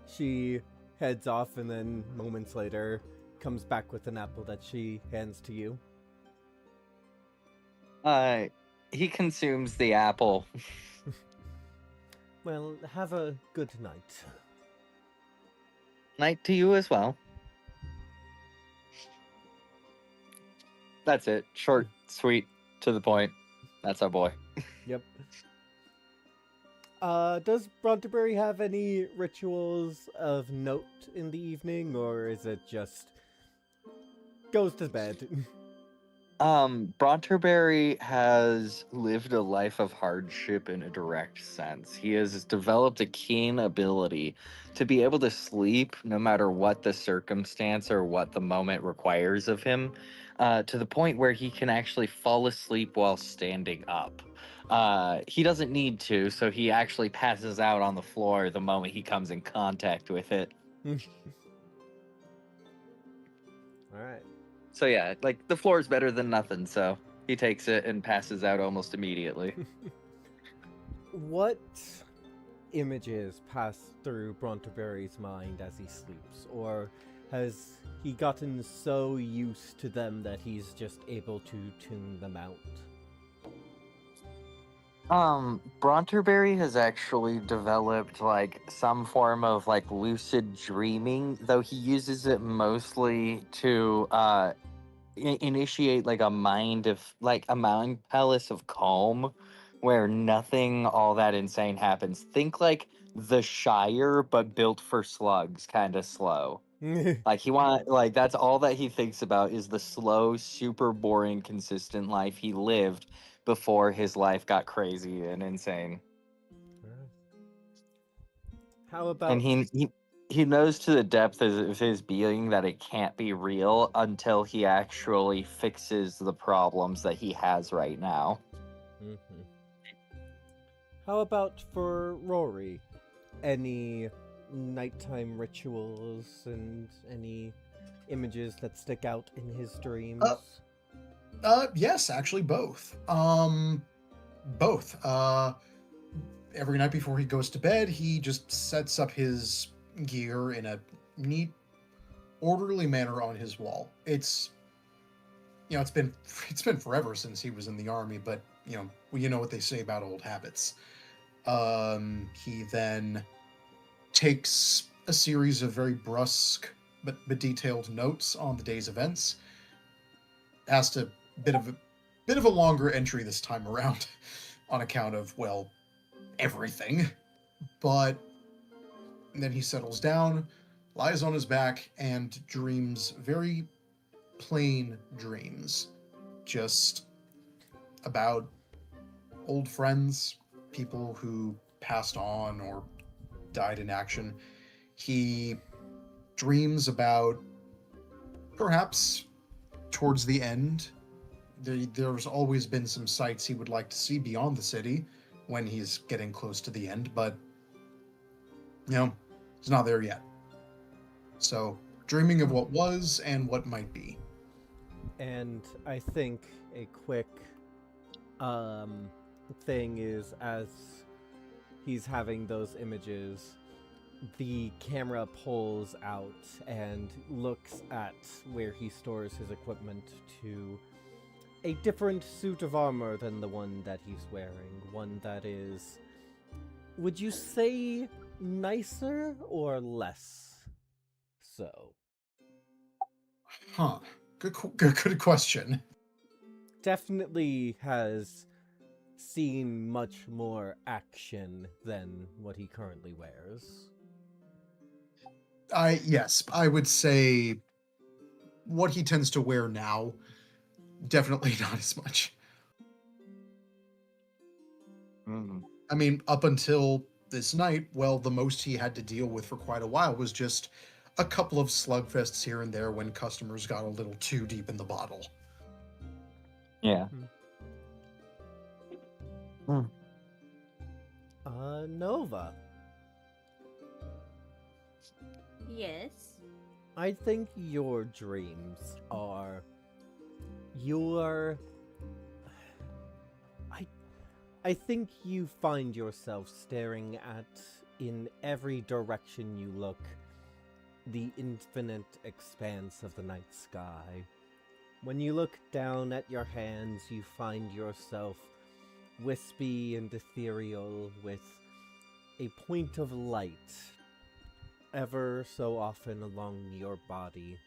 Speaker 1: She heads off and then moments later comes back with an apple that she hands to you.
Speaker 5: He consumes the apple.
Speaker 1: Well, have a good night.
Speaker 5: Night to you as well. That's it. Short, sweet, to the point. That's our boy.
Speaker 1: Yep. Does Bronterbury have any rituals of note in the evening, or is it just goes to bed?
Speaker 5: Bronterberry has lived a life of hardship in a direct sense. He has developed a keen ability to be able to sleep no matter what the circumstance or what the moment requires of him, to the point where he can actually fall asleep while standing up. He doesn't need to, so he actually passes out on the floor the moment he comes in contact with it.
Speaker 1: Alright.
Speaker 5: So yeah, like the floor is better than nothing, so he takes it and passes out almost immediately.
Speaker 1: What images pass through Bronterbury's mind as he sleeps? Or has he gotten so used to them that he's just able to tune them out?
Speaker 5: Bronterberry has actually developed like some form of like lucid dreaming, though he uses it mostly to initiate like a mind palace of calm where nothing all that insane happens. Think like the Shire but built for slugs, kind of slow. Like that's all that he thinks about is the slow, super boring, consistent life he lived before his life got crazy and insane.
Speaker 1: How about...
Speaker 5: And he knows to the depth of his being that it can't be real until he actually fixes the problems that he has right now.
Speaker 1: Mm-hmm. How about for Rory? Any nighttime rituals and any images that stick out in his dreams?
Speaker 4: Yes, actually both. Both. Every night before he goes to bed, he just sets up his gear in a neat, orderly manner on his wall. It's it's been forever since he was in the army, but you know what they say about old habits. He then takes a series of very brusque but detailed notes on the day's events. Asked a bit of a longer entry this time around on account of, well, everything. But then he settles down, lies on his back, and dreams very plain dreams. Just about old friends, people who passed on or died in action. He dreams about, perhaps towards the end, there's always been some sights he would like to see beyond the city when he's getting close to the end, but he's not there yet. So, dreaming of what was and what might be.
Speaker 1: And I think a quick thing is, as he's having those images, the camera pulls out and looks at where he stores his equipment to a different suit of armor than the one that he's wearing. One that is, would you say, nicer or less so?
Speaker 4: Huh. Good question.
Speaker 1: Definitely has seen much more action than what he currently wears.
Speaker 4: Yes, I would say what he tends to wear now, definitely not as much. I mean, up until this night, well, the most he had to deal with for quite a while was just a couple of slugfests here and there when customers got a little too deep in the bottle.
Speaker 5: Yeah.
Speaker 1: Nova.
Speaker 3: Yes.
Speaker 1: I think your dreams are your... I think you find yourself staring at, in every direction you look, the infinite expanse of the night sky. When you look down at your hands, you find yourself wispy and ethereal with a point of light ever so often along your body,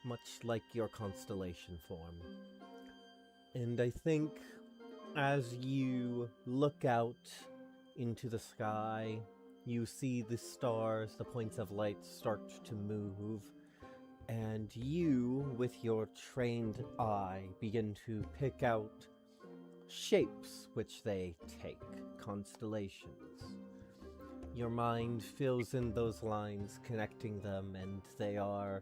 Speaker 1: much like your constellation form. And I think as you look out into the sky, you see the stars, the points of light start to move, and you, with your trained eye, begin to pick out shapes which they take, constellations. Your mind fills in those lines, connecting them, and they are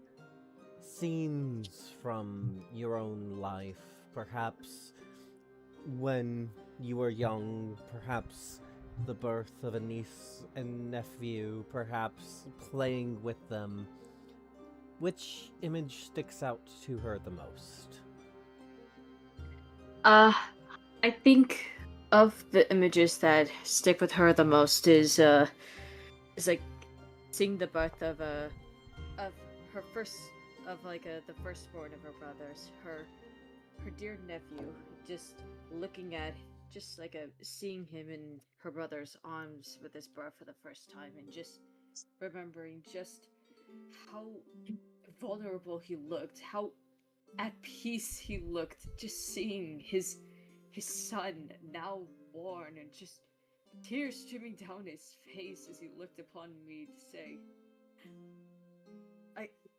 Speaker 1: scenes from your own life, perhaps when you were young, perhaps the birth of a niece and nephew, perhaps playing with them. Which image sticks out to her the most?
Speaker 3: I think of the images that stick with her the most is like seeing the birth of her the firstborn of her brothers, her dear nephew, just looking at seeing him in her brother's arms with his birth for the first time, and just remembering just how vulnerable he looked, how at peace he looked, just seeing his son now born, and just tears streaming down his face as he looked upon me to say,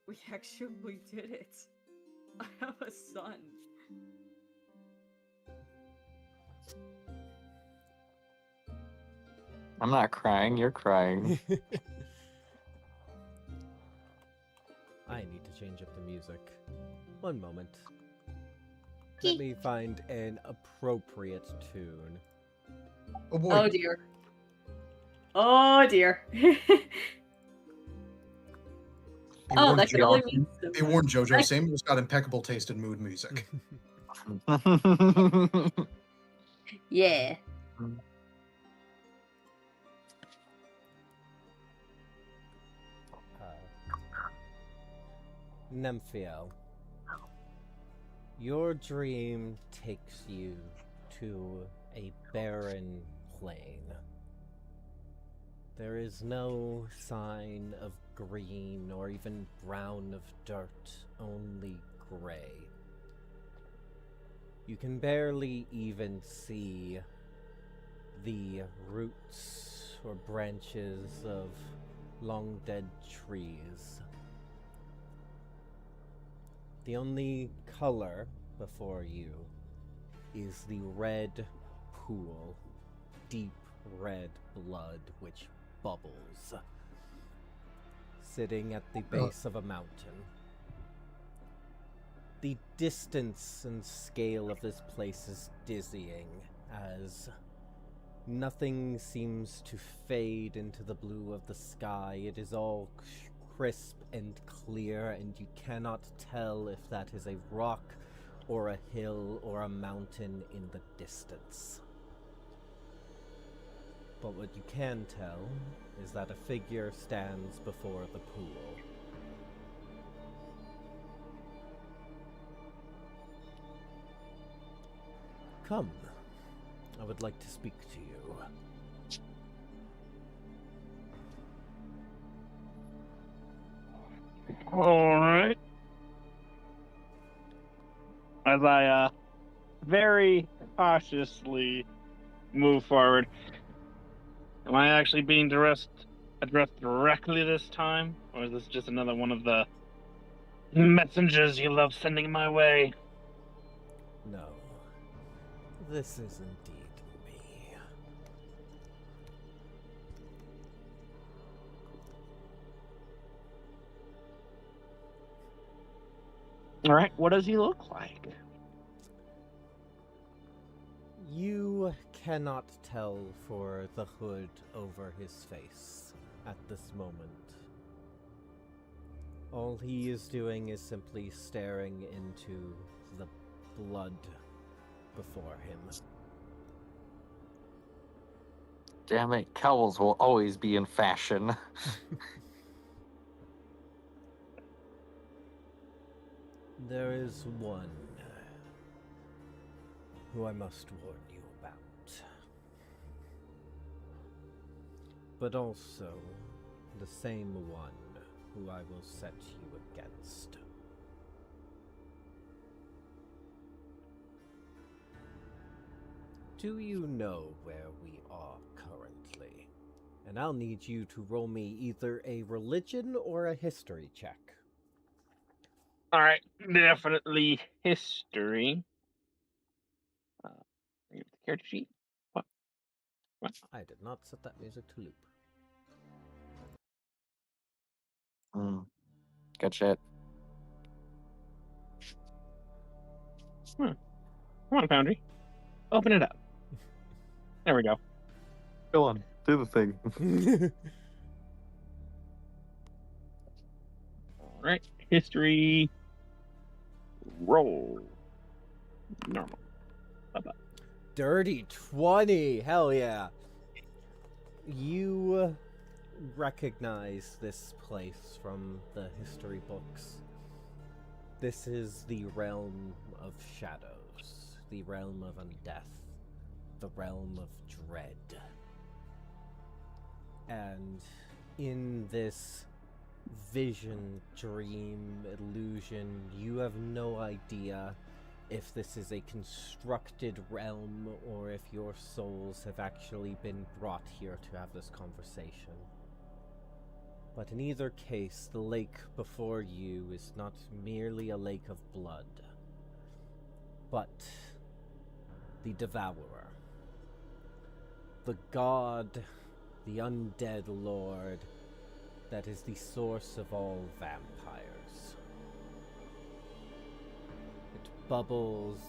Speaker 3: we actually did it. I have a son.
Speaker 5: I'm not crying, you're crying.
Speaker 1: I need to change up the music. One moment. Let me find an appropriate tune.
Speaker 4: Oh boy.
Speaker 3: Oh dear. Oh dear.
Speaker 4: They
Speaker 3: Oh,
Speaker 4: warned
Speaker 3: that could
Speaker 4: Jo-
Speaker 3: only mean so
Speaker 4: They
Speaker 3: much.
Speaker 4: warned JoJo. Samuel's got impeccable taste in mood music.
Speaker 3: Yeah.
Speaker 1: Nemphio, your dream takes you to a barren plain. There is no sign of green or even brown of dirt, only gray. You can barely even see the roots or branches of long dead trees. The only color before you is the red pool, deep red blood which bubbles, sitting at the base of a mountain. The distance and scale of this place is dizzying, as nothing seems to fade into the blue of the sky. It is all crisp and clear, and you cannot tell if that is a rock or a hill or a mountain in the distance. But what you can tell is that a figure stands before the pool. Come, I would like to speak to you.
Speaker 2: All right. As I very cautiously move forward, am I actually being addressed directly this time, or is this just another one of the messengers you love sending my way?
Speaker 1: No, this is indeed me.
Speaker 2: All right. What does he look like?
Speaker 1: You cannot tell for the hood over his face at this moment. All he is doing is simply staring into the blood before him.
Speaker 5: Damn it, cowls will always be in fashion.
Speaker 1: There is one who I must warn you about. But also the same one who I will set you against. Do you know where we are currently? And I'll need you to roll me either a religion or a history check.
Speaker 2: All right, definitely history. The character sheet. What?
Speaker 1: I did not set that music to loop.
Speaker 5: Good shit.
Speaker 2: Come on, Foundry. Open it up. There we go.
Speaker 5: Go on, do the thing.
Speaker 2: All right, history. Roll. Normal.
Speaker 1: Dirty 20! Hell yeah! You recognize this place from the history books. This is the realm of shadows, the realm of undeath, the realm of dread. And in this vision, dream, illusion, you have no idea if this is a constructed realm or if your souls have actually been brought here to have this conversation. But in either case, the lake before you is not merely a lake of blood, but the Devourer. The god, the undead lord, that is the source of all vampires. It bubbles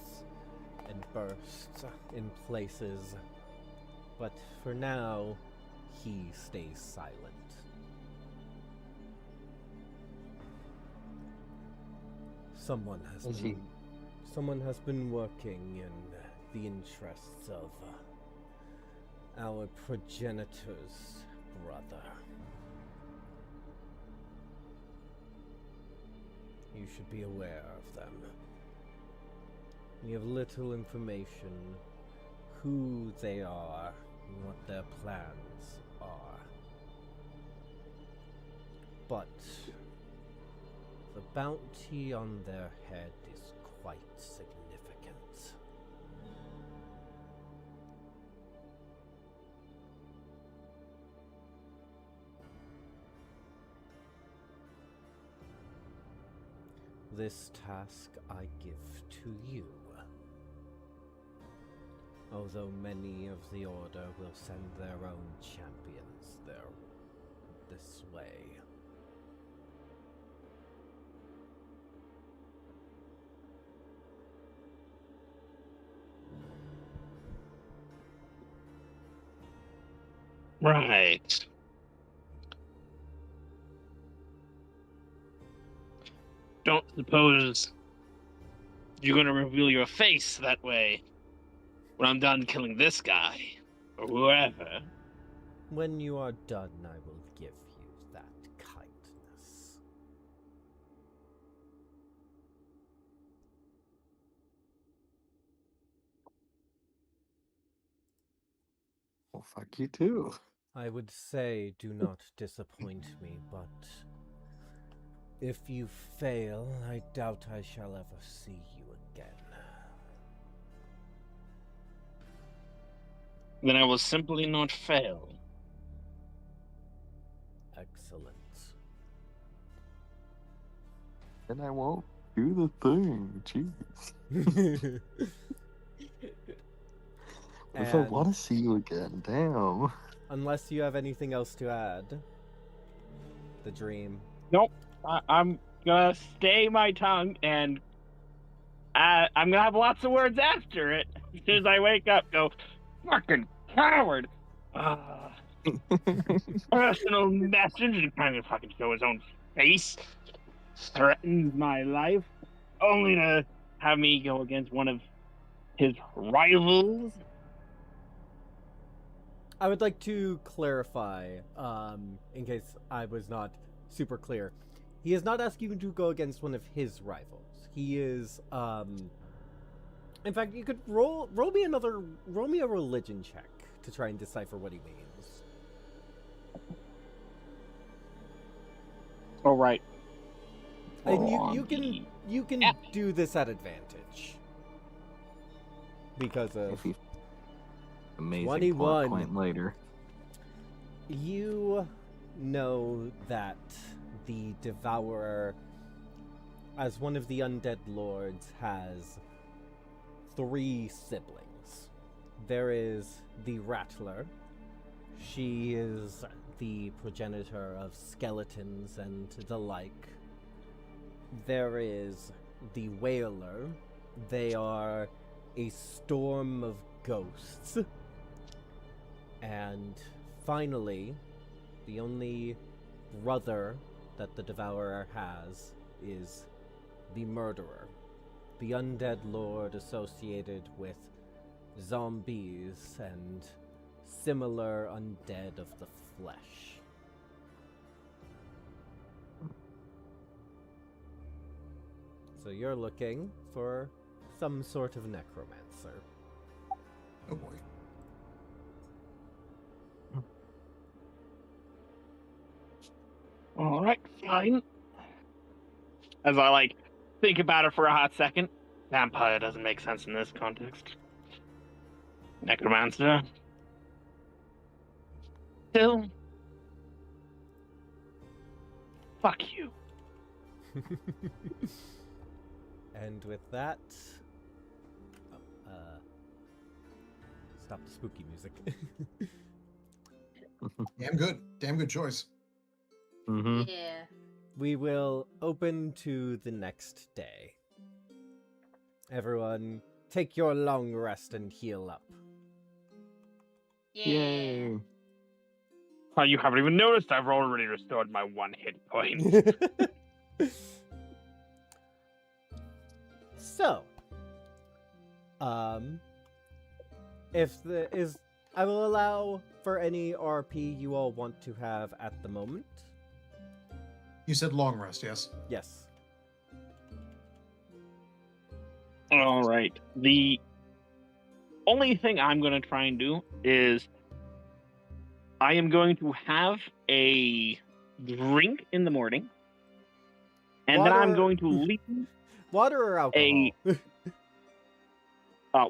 Speaker 1: and bursts in places, but for now, he stays silent. Someone has been working in the interests of our progenitor's brother. You should be aware of them. We have little information who they are and what their plans are. But the bounty on their head is quite significant. This task I give to you. Although many of the Order will send their own champions this way.
Speaker 2: Right. Don't suppose you're going to reveal your face that way when I'm done killing this guy, or whoever.
Speaker 1: When you are done, I will give you that kindness.
Speaker 5: Well, fuck you too.
Speaker 1: I would say do not disappoint me, but if you fail, I doubt I shall ever see you again.
Speaker 2: Then I will simply not fail.
Speaker 1: Excellent.
Speaker 5: Then I won't do the thing. Jeez. If I want to see you again, damn.
Speaker 1: Unless you have anything else to add, the dream.
Speaker 2: Nope. I'm gonna stay my tongue, and I'm gonna have lots of words after it. As soon as I wake up, go, fucking coward. Personal message and kind of fucking show his own face. Threatens my life, only to have me go against one of his rivals.
Speaker 1: I would like to clarify, in case I was not super clear. He is not asking you to go against one of his rivals. He is, in fact, you could roll me a religion check to try and decipher what he means.
Speaker 2: All right.
Speaker 1: And you can do this at advantage because of
Speaker 5: If you amazing
Speaker 1: 21.
Speaker 5: plot point later.
Speaker 1: You know that the Devourer, as one of the undead lords, has 3 siblings. There is the Rattler. She is the progenitor of skeletons and the like. There is the Wailer. They are a storm of ghosts. And finally, the only brother that the Devourer has is the Murderer, the undead lord associated with zombies and similar undead of the flesh. So you're looking for some sort of necromancer.
Speaker 4: Oh boy.
Speaker 2: All right, fine. As I think about it for a hot second, vampire doesn't make sense in this context. Necromancer. Still, fuck you.
Speaker 1: And with that, stop the spooky music.
Speaker 4: Damn good choice.
Speaker 5: Mm-hmm.
Speaker 3: Yeah.
Speaker 1: We will open to the next day. Everyone, take your long rest and heal up.
Speaker 5: Yay.
Speaker 2: Oh, you haven't even noticed I've already restored my 1 hit point.
Speaker 1: So, I will allow for any RP you all want to have at the moment.
Speaker 4: You said long rest, yes?
Speaker 1: Yes.
Speaker 2: All right. The only thing I'm going to try and do is I am going to have a drink in the morning, and then I'm
Speaker 1: Water-
Speaker 2: going to leave
Speaker 1: Water or alcohol?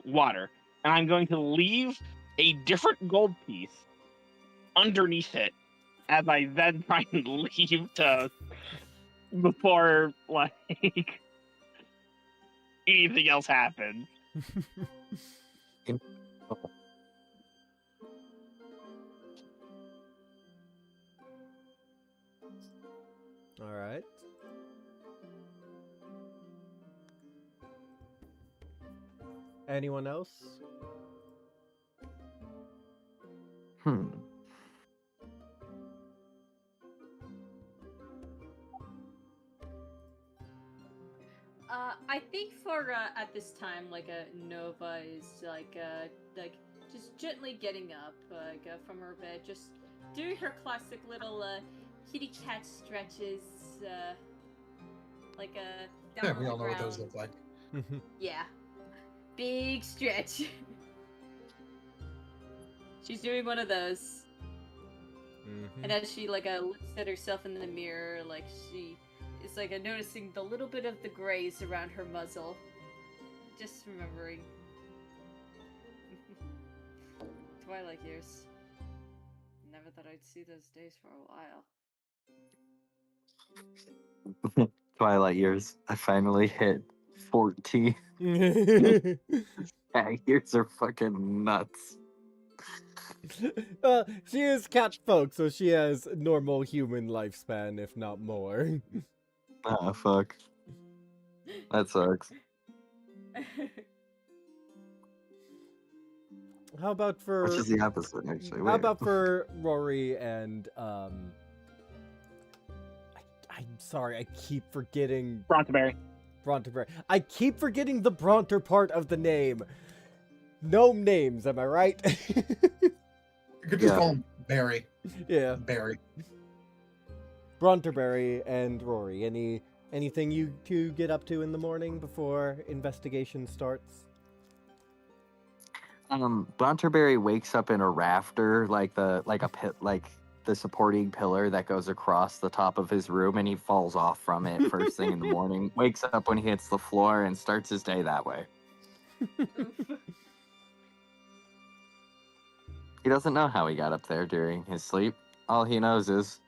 Speaker 2: water, and I'm going to leave a different gold piece underneath it as I then try and leave to before like anything else happens.
Speaker 1: All right. Anyone else?
Speaker 5: Hmm.
Speaker 6: I think for at this time, like Nova is like just gently getting up from her bed, just doing her classic little kitty cat stretches, down
Speaker 4: Yeah,
Speaker 6: on
Speaker 4: we
Speaker 6: the
Speaker 4: all know what those
Speaker 6: ground.
Speaker 4: look like.
Speaker 6: Yeah, big stretch. She's doing one of those. And as she looks at herself in the mirror, she is noticing the little bit of the grays around her muzzle. Just remembering. Twilight years. Never thought I'd see those days for a while.
Speaker 5: Twilight years. I finally hit 14. Cat years are fucking nuts.
Speaker 1: She is cat folk, so she has normal human lifespan, if not more.
Speaker 5: Ah, fuck. That sucks.
Speaker 1: How about for
Speaker 5: Which is the opposite, actually.
Speaker 1: how
Speaker 5: Wait.
Speaker 1: about for Rory and I'm sorry, I keep forgetting
Speaker 2: Bronteberry.
Speaker 1: Bronteberry. I keep forgetting the Bronter part of the name. Gnome names, am I right?
Speaker 4: You could just
Speaker 5: Yeah.
Speaker 4: call him Barry.
Speaker 1: Yeah.
Speaker 4: Barry.
Speaker 1: Bronterberry and Rory, anything you two get up to in the morning before investigation starts?
Speaker 5: Bronterberry wakes up in a rafter, like the supporting pillar that goes across the top of his room, and he falls off from it first thing in the morning. Wakes up when he hits the floor and starts his day that way. He doesn't know how he got up there during his sleep. All he knows is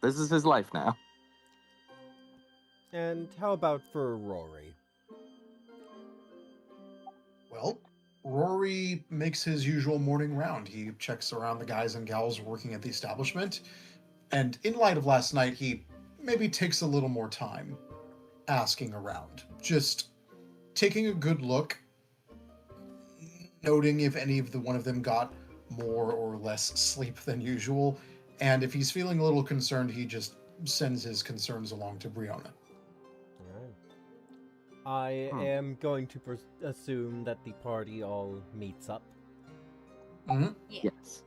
Speaker 5: this is his life now.
Speaker 1: And how about for Rory?
Speaker 4: Well, Rory makes his usual morning round. He checks around the guys and gals working at the establishment. And in light of last night, he maybe takes a little more time asking around. Just taking a good look, noting if any of one of them got more or less sleep than usual. And if he's feeling a little concerned, he just sends his concerns along to Brianna.
Speaker 1: I am going to assume that the party all meets up.
Speaker 4: Mm-hmm.
Speaker 5: Yes.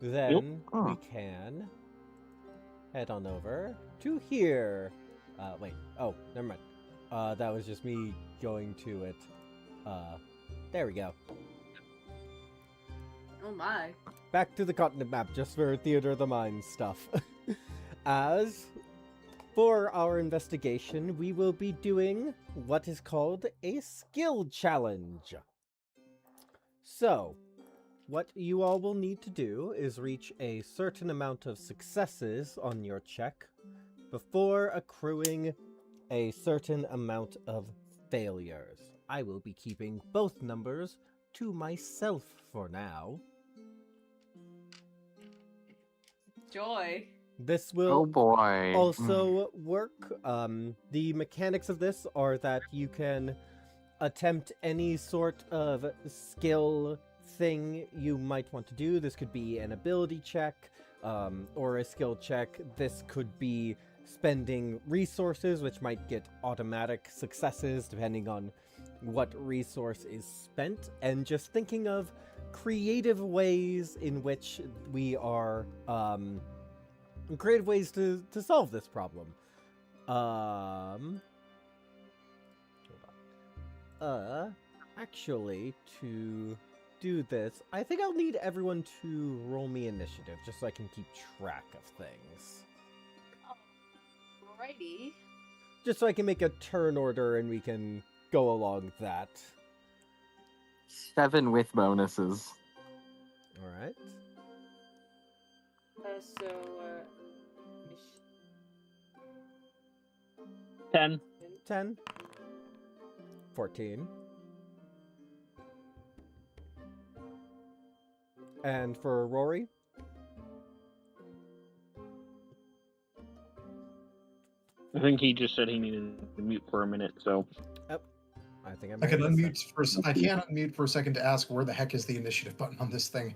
Speaker 1: Then
Speaker 5: Oh.
Speaker 1: we can head on over to here. Wait. Oh, never mind. That was just me going to it. There we go.
Speaker 6: Oh my.
Speaker 1: Back to the continent map, just for Theater of the Mind stuff. As for our investigation, we will be doing what is called a skill challenge. So, what you all will need to do is reach a certain amount of successes on your check before accruing a certain amount of failures. I will be keeping both numbers to myself for now.
Speaker 6: Joy.
Speaker 1: This will
Speaker 5: Oh boy.
Speaker 1: also work. The mechanics of this are that you can attempt any sort of skill thing you might want to do. This could be an ability check or a skill check. This could be spending resources, which might get automatic successes depending on what resource is spent and just thinking of creative ways in which we are creative ways to solve this problem. Actually, to do this, I think I'll need everyone to roll me initiative just so I can keep track of things.
Speaker 6: Alrighty.
Speaker 1: Just so I can make a turn order and we can go along that.
Speaker 5: 7 with bonuses.
Speaker 1: Alright.
Speaker 6: So,
Speaker 2: 10.
Speaker 1: 10. 14. And for Rory?
Speaker 2: I think he just said he needed to mute for a minute, so.
Speaker 1: I think
Speaker 4: I
Speaker 1: might
Speaker 4: can
Speaker 1: have missed
Speaker 4: unmute for. I can unmute for a second to ask where the heck is the initiative button on this thing.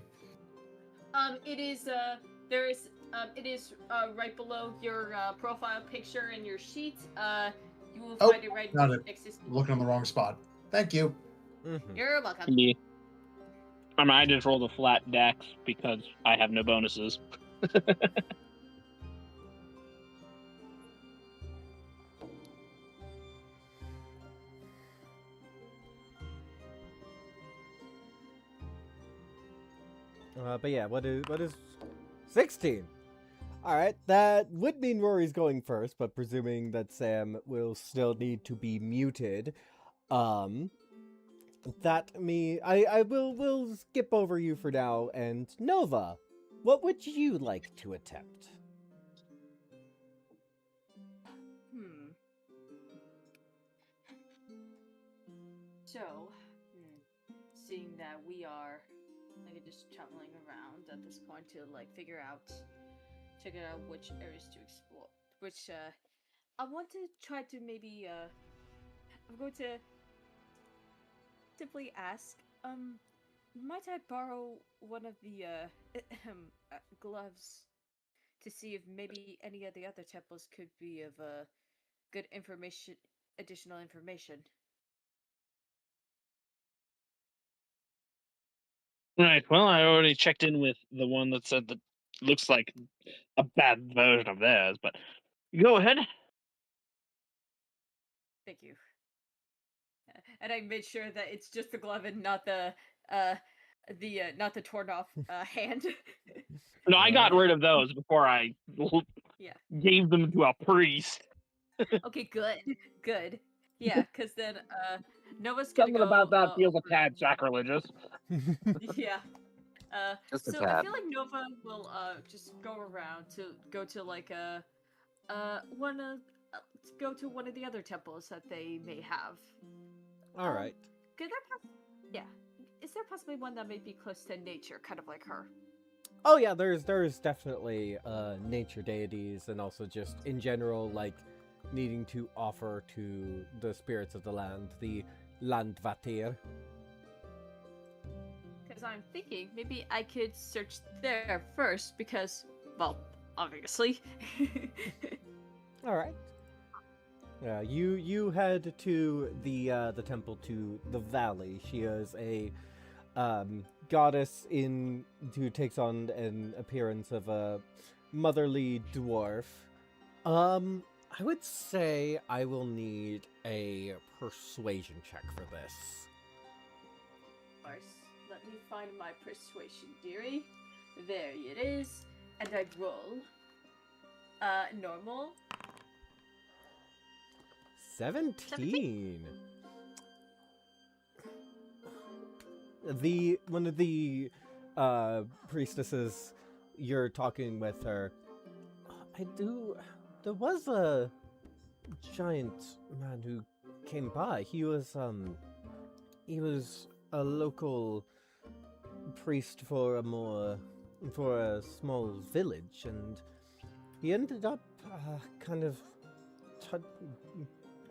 Speaker 6: it is, it is, right below your, profile picture in your sheet. You will
Speaker 4: Oh,
Speaker 6: find it right
Speaker 4: got it.
Speaker 6: next to
Speaker 4: Looking on the wrong spot. Thank you.
Speaker 1: that. Mhm.
Speaker 6: You're welcome.
Speaker 2: Yeah. I just rolled a flat dex because I have no bonuses.
Speaker 1: But yeah, what is 16? Alright, that would mean Rory's going first, but presuming that Sam will still need to be muted, I will skip over you for now, and Nova, what would you like to attempt?
Speaker 6: So, seeing that we are just traveling around at this point to figure out which areas to explore, which I want to try to maybe I'm going to simply ask, might I borrow one of the gloves to see if maybe any of the other temples could be of good additional information?
Speaker 2: Right, well, I already checked in with the one that said that looks like a bad version of theirs, but go ahead.
Speaker 6: Thank you. And I made sure that it's just the glove and not the not the torn off hand.
Speaker 2: No, I got rid of those before I
Speaker 6: Yeah.
Speaker 2: gave them to a priest.
Speaker 6: Okay, good. Yeah, because then Nova's gonna
Speaker 2: Something
Speaker 6: go.
Speaker 2: about that feels a tad sacrilegious.
Speaker 6: Yeah.
Speaker 5: Just a
Speaker 6: So I
Speaker 5: tad.
Speaker 6: feel like Nova will just go around to go to go to one of the other temples that they may have.
Speaker 1: Alright.
Speaker 6: Yeah. Is there possibly one that may be close to nature, kind of like her?
Speaker 1: Oh yeah, there's definitely nature deities, and also just in general, needing to offer to the spirits of the land, the Landvatir.
Speaker 6: Because I'm thinking maybe I could search there first, because, well, obviously.
Speaker 1: Alright. Yeah, you head to the temple to the valley. She is a goddess who takes on an appearance of a motherly dwarf. I would say I will need a persuasion check for this.
Speaker 6: Of course. Let me find my persuasion, dearie. There it is. And I roll. Normal.
Speaker 1: 17. One of the priestesses, you're talking with her. There was a giant man who came by. He was a local priest for a small village, and he ended up kind of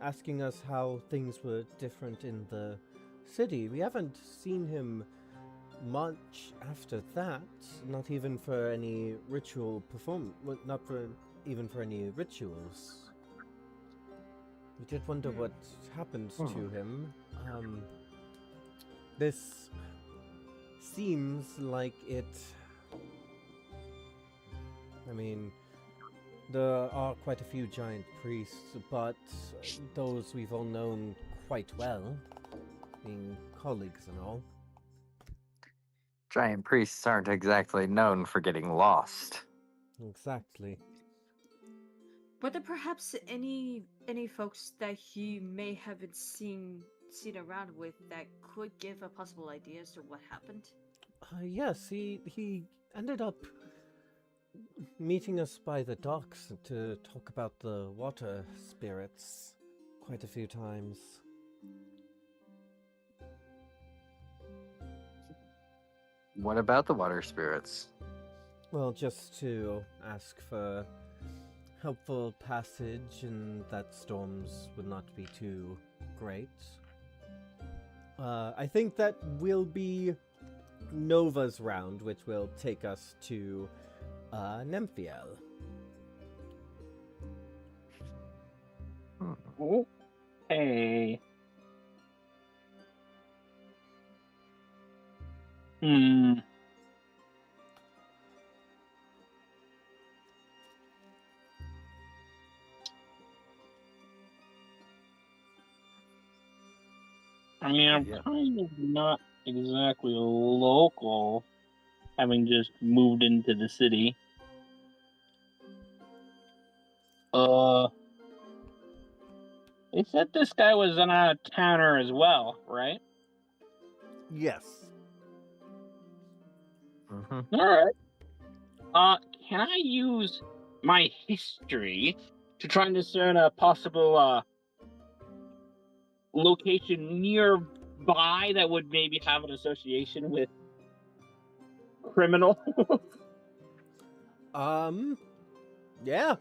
Speaker 1: asking us how things were different in the city. We haven't seen him much after that, not even for any ritual not for even for any rituals. We did wonder what happened to him. This seems like it... I mean, there are quite a few giant priests, but those we've all known quite well, being colleagues and all.
Speaker 5: Giant priests aren't exactly known for getting lost.
Speaker 1: Exactly.
Speaker 3: Were there perhaps any folks that he may have been seen around with that could give a possible idea as to what happened?
Speaker 1: Yes, he ended up meeting us by the docks to talk about the water spirits quite a few times.
Speaker 5: What about the water spirits?
Speaker 1: Well, just to ask for helpful passage and that storms would not be too great. I think that will be Nova's round, which will take us to Nymphiel.
Speaker 2: Okay. I mean, I'm
Speaker 5: Yeah.
Speaker 2: kind of not exactly a local, having just moved into the city. They said this guy was an out-of-towner as well, right?
Speaker 1: Yes.
Speaker 5: Mm-hmm.
Speaker 2: Alright. Can I use my history to try and discern a possible, location nearby that would maybe have an association with criminal?
Speaker 1: Yeah.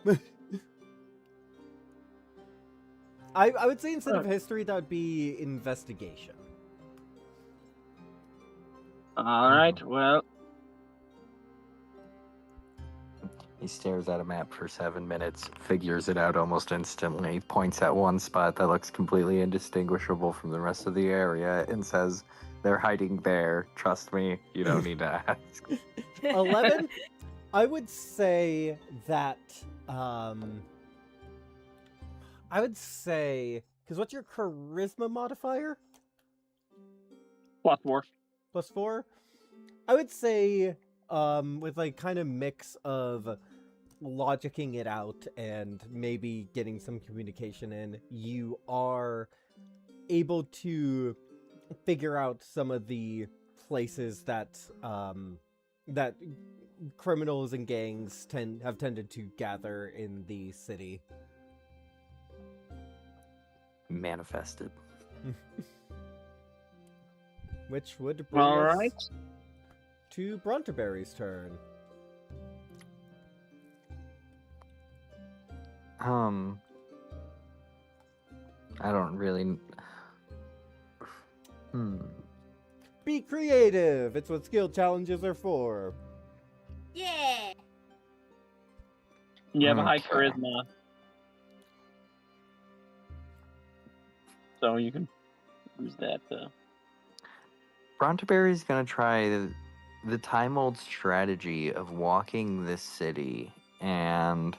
Speaker 1: I would say instead of history, that would be investigation.
Speaker 2: Alright, well,
Speaker 5: He stares at a map for 7 minutes, figures it out almost instantly, points at one spot that looks completely indistinguishable from the rest of the area, and says, "They're hiding there. Trust me, you don't need to ask."
Speaker 1: 11? I would say that, I would say, because what's your charisma modifier?
Speaker 2: +4.
Speaker 1: +4? I would say, with like kind of mix of logicking it out and maybe getting some communication in, you are able to figure out some of the places that, that criminals and gangs have tended to gather in the city.
Speaker 5: Manifested.
Speaker 1: Which would bring us
Speaker 2: Alright.
Speaker 1: to Bronterberry's turn.
Speaker 5: I don't really...
Speaker 1: Be creative! It's what skill challenges are for.
Speaker 6: Yeah.
Speaker 2: You have a high
Speaker 5: Okay.
Speaker 2: charisma. So you can use that.
Speaker 5: Bronteberry's gonna try the time-old strategy of walking this city and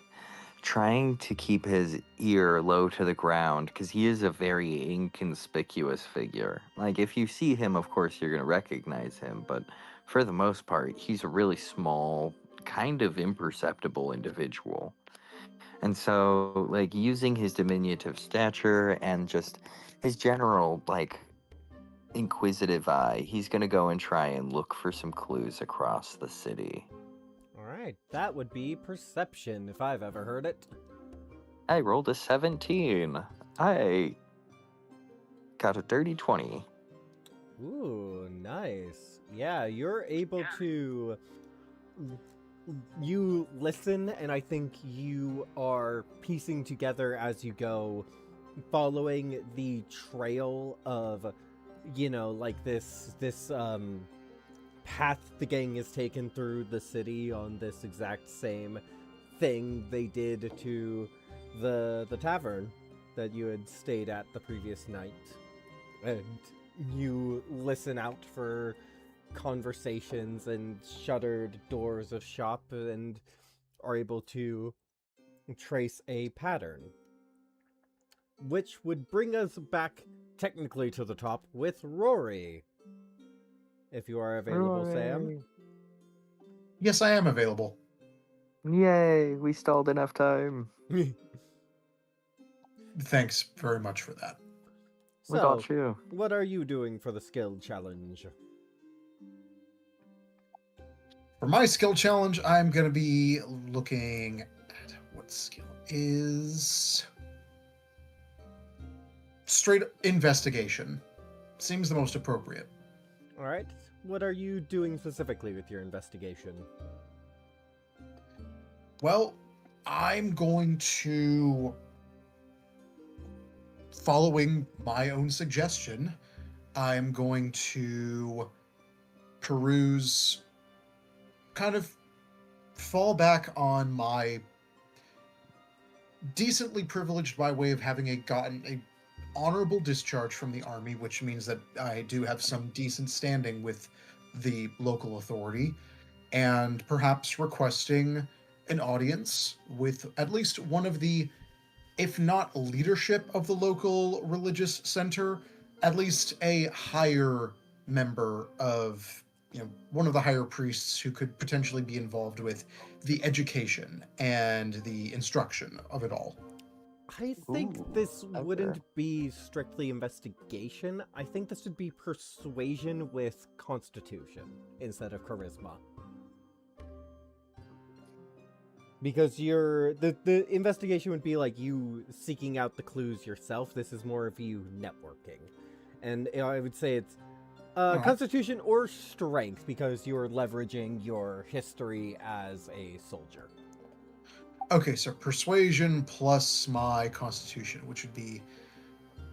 Speaker 5: trying to keep his ear low to the ground, because he is a very inconspicuous figure. Like, if you see him, of course, you're gonna recognize him, but for the most part, he's a really small, kind of imperceptible individual. And so, like, using his diminutive stature and just his general, like, inquisitive eye, he's gonna go and try and look for some clues across the city.
Speaker 1: Alright, that would be perception, if I've ever heard it.
Speaker 5: I rolled a 17. I got a dirty 20.
Speaker 1: Ooh, nice. Yeah, you're able to... You listen, and I think you are piecing together as you go, following the trail of, you know, like this path the gang has taken through the city on this exact same thing they did to the tavern that you had stayed at the previous night, and you listen out for conversations and shuttered doors of shop and are able to trace a pattern, which would bring us back technically to the top with Rory. If you are available, Sam.
Speaker 4: Yes, I am available.
Speaker 5: Yay, we stalled enough time.
Speaker 4: Thanks very much for that.
Speaker 5: We
Speaker 1: So,
Speaker 5: got you.
Speaker 1: what are you doing for the skill challenge?
Speaker 4: For my skill challenge, I'm going to be looking at what skill is straight investigation. Seems the most appropriate.
Speaker 1: All right. What are you doing specifically with your investigation?
Speaker 4: Well, I'm going to, following my own suggestion, I'm going to peruse, kind of fall back on my decently privileged by way of having gotten a honorable discharge from the army, which means that I do have some decent standing with the local authority, and perhaps requesting an audience with at least one of the, if not leadership of the local religious center, at least a higher member of, one of the higher priests who could potentially be involved with the education and the instruction of it all.
Speaker 1: I think
Speaker 5: Ooh,
Speaker 1: this
Speaker 5: okay.
Speaker 1: wouldn't be strictly investigation. I think this would be persuasion with constitution instead of charisma. Because the investigation would be like you seeking out the clues yourself. This is more of you networking. And I would say it's
Speaker 4: Alright.
Speaker 1: constitution or strength, because you're leveraging your history as a soldier.
Speaker 4: Okay, so persuasion plus my constitution, which would be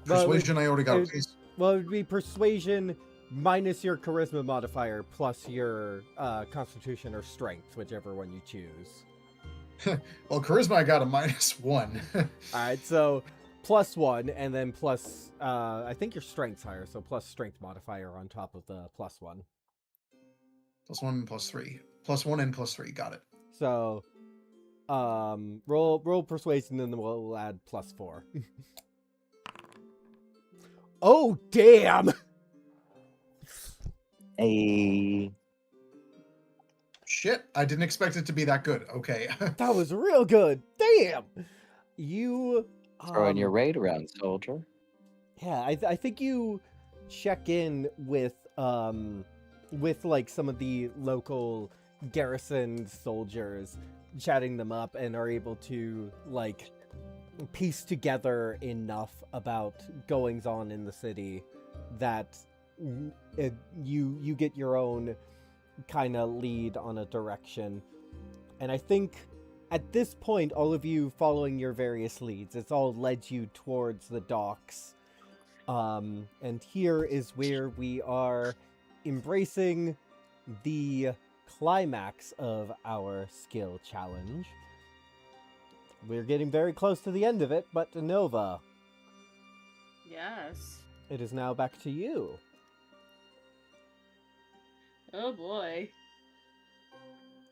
Speaker 1: Well, it would-
Speaker 4: persuasion. I already got.
Speaker 1: it would- Well, it would be persuasion minus your charisma modifier plus your constitution or strength, whichever one you choose.
Speaker 4: Well, charisma, I got a -1.
Speaker 1: Alright, so +1, and then plus, I think your strength's higher, so plus strength modifier on top of the +1.
Speaker 4: +1, +3. +1 and +3. Got it.
Speaker 1: So, roll persuasion, and then we'll add +4. Oh, damn!
Speaker 5: A
Speaker 4: Shit, I didn't expect it to be that good. Okay.
Speaker 1: That was real good! Damn! You...
Speaker 5: throwing your raid around, soldier.
Speaker 1: Yeah, I think you check in with like some of the local garrison soldiers, chatting them up, and are able to like piece together enough about goings on in the city that you get your own kind of lead on a direction. And I think at this point, all of you following your various leads, it's all led you towards the docks. And here is where we are embracing the climax of our skill challenge. We're getting very close to the end of it, but Nova,
Speaker 6: Yes.
Speaker 1: it is now back to you.
Speaker 6: Oh boy.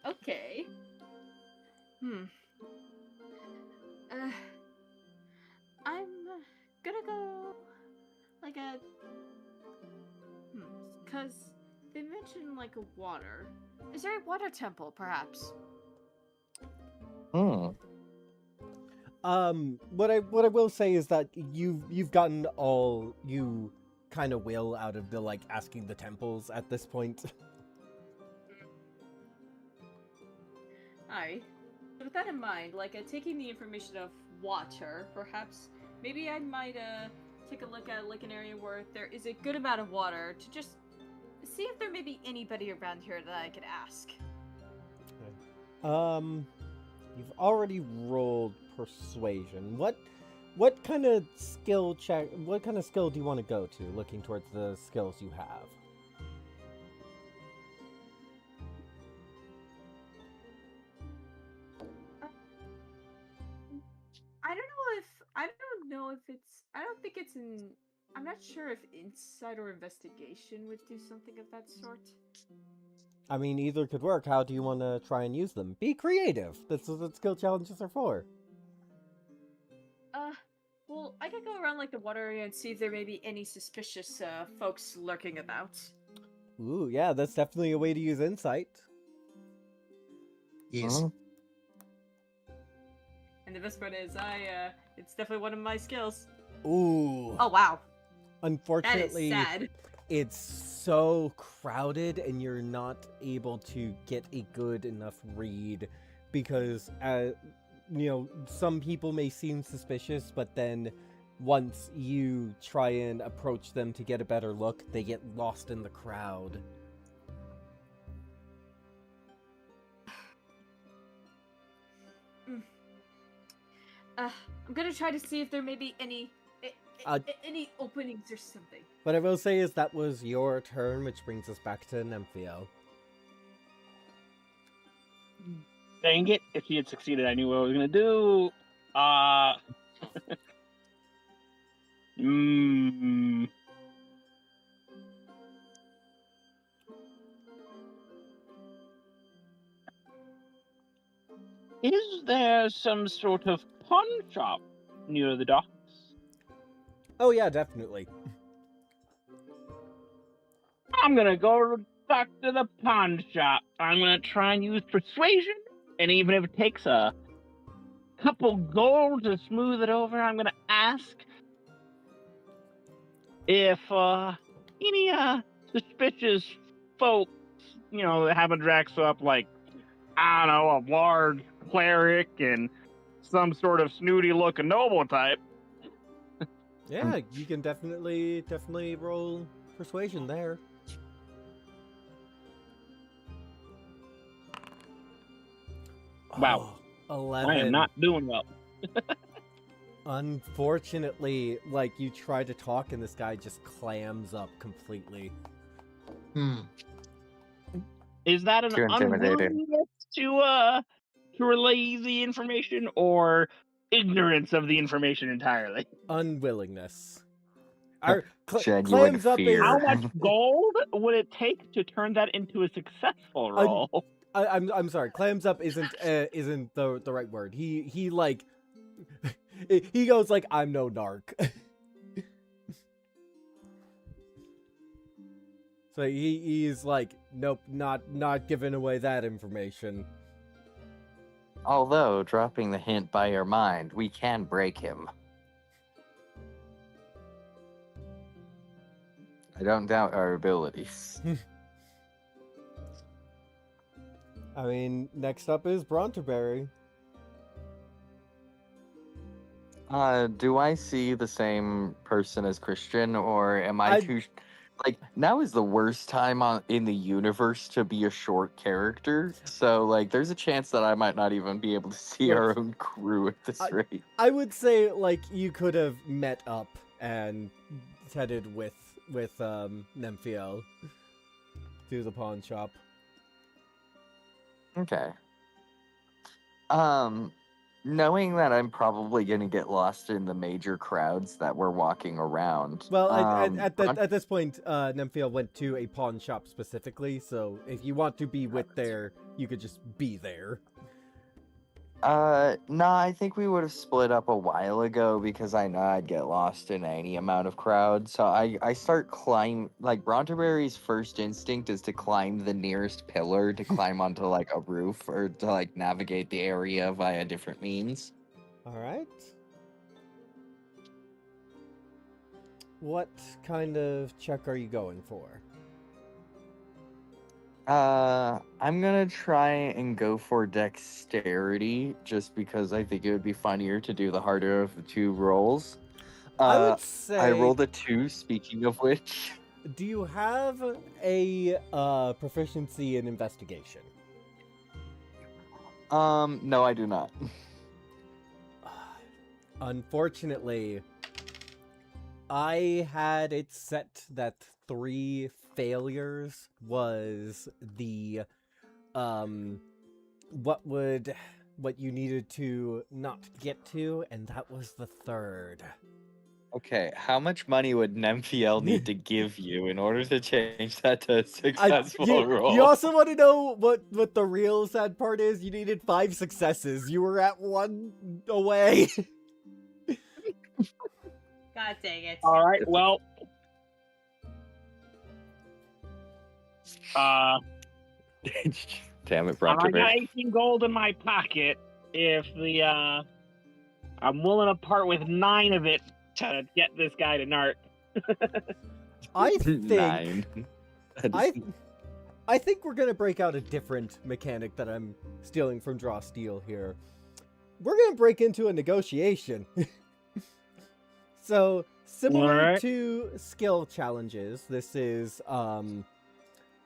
Speaker 6: Okay. I'm gonna go like a cause they mentioned like a water. Is there a water temple perhaps?
Speaker 1: What I will say is that you've gotten all you kind of will out of the like asking the temples at this point.
Speaker 6: Alright. So with that in mind, like taking the information of water, perhaps maybe I might take a look at like an area where there is a good amount of water to just see if there may be anybody around here that I could ask.
Speaker 1: You've already rolled persuasion. What kind of skill check? What kind of skill do you want to go to? Looking towards the skills you have.
Speaker 6: I don't know don't know if it's. I don't think it's in. I'm not sure if insight or investigation would do something of that sort.
Speaker 1: I mean, either could work. How do you want to try and use them? Be creative. That's what skill challenges are for.
Speaker 6: Well, I could go around like the water area and see if there may be any suspicious folks lurking about.
Speaker 1: Ooh, yeah, that's definitely a way to use insight.
Speaker 4: Yes.
Speaker 5: Huh?
Speaker 6: And the best part is, it's definitely one of my skills.
Speaker 1: Ooh.
Speaker 6: Oh wow, that is
Speaker 1: Unfortunately,
Speaker 6: sad.
Speaker 1: it's so crowded and you're not able to get a good enough read because, some people may seem suspicious, but then once you try and approach them to get a better look, they get lost in the crowd.
Speaker 6: I'm gonna try to see if there may be any any openings or something.
Speaker 1: What I will say is that was your turn, which brings us back to Nemphio.
Speaker 2: Dang it! If he had succeeded, I knew what I was gonna do. Hmm. Is there some sort of pawn shop near the docks?
Speaker 1: Oh yeah, definitely.
Speaker 2: I'm gonna go talk to the pawn shop. I'm gonna try and use persuasion, and even if it takes a couple gold to smooth it over, I'm gonna ask if any suspicious folks, haven't dressed up like, I don't know, a large cleric and some sort of snooty-looking noble type.
Speaker 1: Yeah, you can definitely roll persuasion there.
Speaker 2: Wow.
Speaker 1: Oh, 11.
Speaker 2: I am not doing well.
Speaker 1: Unfortunately, you try to talk and this guy just clams up completely.
Speaker 2: Is that an
Speaker 5: Too intimidated.
Speaker 2: unwillingness to relay the information, or ignorance of the information entirely?
Speaker 1: Unwillingness.
Speaker 5: Genuine
Speaker 1: Clams up
Speaker 5: fear.
Speaker 2: How much gold would it take to turn that into a successful roll?
Speaker 1: I'm sorry. Clams up isn't the right word. He he goes like, I'm no narc. So he's like, nope, not giving away that information.
Speaker 5: Although, dropping the hint by your mind, we can break him. I don't doubt our abilities.
Speaker 1: I mean, next up is Bronterberry.
Speaker 5: Do I see the same person as Christian, or am I too... now is the worst time in the universe to be a short character, so, there's a chance that I might not even be able to see our own crew at this rate.
Speaker 1: I would say, you could have met up and headed with Nemphio to the pawn shop.
Speaker 5: Okay. Knowing that I'm probably gonna get lost in the major crowds that we're walking around.
Speaker 1: Well, at this point, Nemphio went to a pawn shop specifically, so if you want to be with there, you could just be there.
Speaker 5: Nah, I think we would have split up a while ago because I know I'd get lost in any amount of crowd. So I start Bronterberry's first instinct is to climb the nearest pillar to climb onto a roof or to navigate the area via different means.
Speaker 1: All right. What kind of check are you going for?
Speaker 5: I'm gonna try and go for dexterity just because I think it would be funnier to do the harder of the two rolls.
Speaker 1: I would say
Speaker 5: I rolled a 2, speaking of which.
Speaker 1: Do you have a proficiency in investigation?
Speaker 5: No, I do not.
Speaker 1: Unfortunately, I had it set that 3 failures was the what would what you needed to not get to, and that was the third.
Speaker 5: Okay, how much money would Nemphiel need to give you in order to change that to a successful roll?
Speaker 1: You also want to know what the real sad part is? You needed 5 successes. You were at 1 away.
Speaker 6: God dang it.
Speaker 2: All right. Well.
Speaker 5: Damn it,
Speaker 2: I got
Speaker 5: Bronterberry.
Speaker 2: 18 gold in my pocket. If I'm willing to part with 9 of it to get this guy to Narc.
Speaker 1: I think
Speaker 5: 9.
Speaker 1: I think we're gonna break out a different mechanic that I'm stealing from Draw Steel here. We're gonna break into a negotiation. So similar
Speaker 2: Alright.
Speaker 1: to skill challenges, this is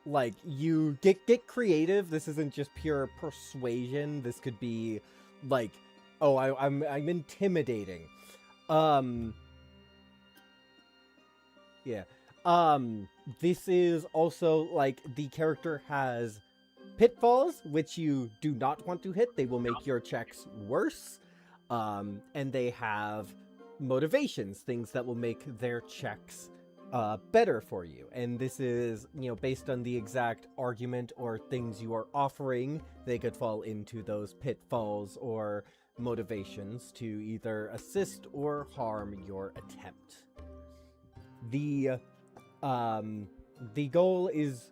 Speaker 1: like you get creative. This isn't just pure persuasion. This could be like, oh, I'm intimidating. Yeah. This is also like the character has pitfalls which you do not want to hit. They will make your checks worse. And they have motivations, things that will make their checks better for you. And this is, based on the exact argument or things you are offering, they could fall into those pitfalls or motivations to either assist or harm your attempt. The goal is,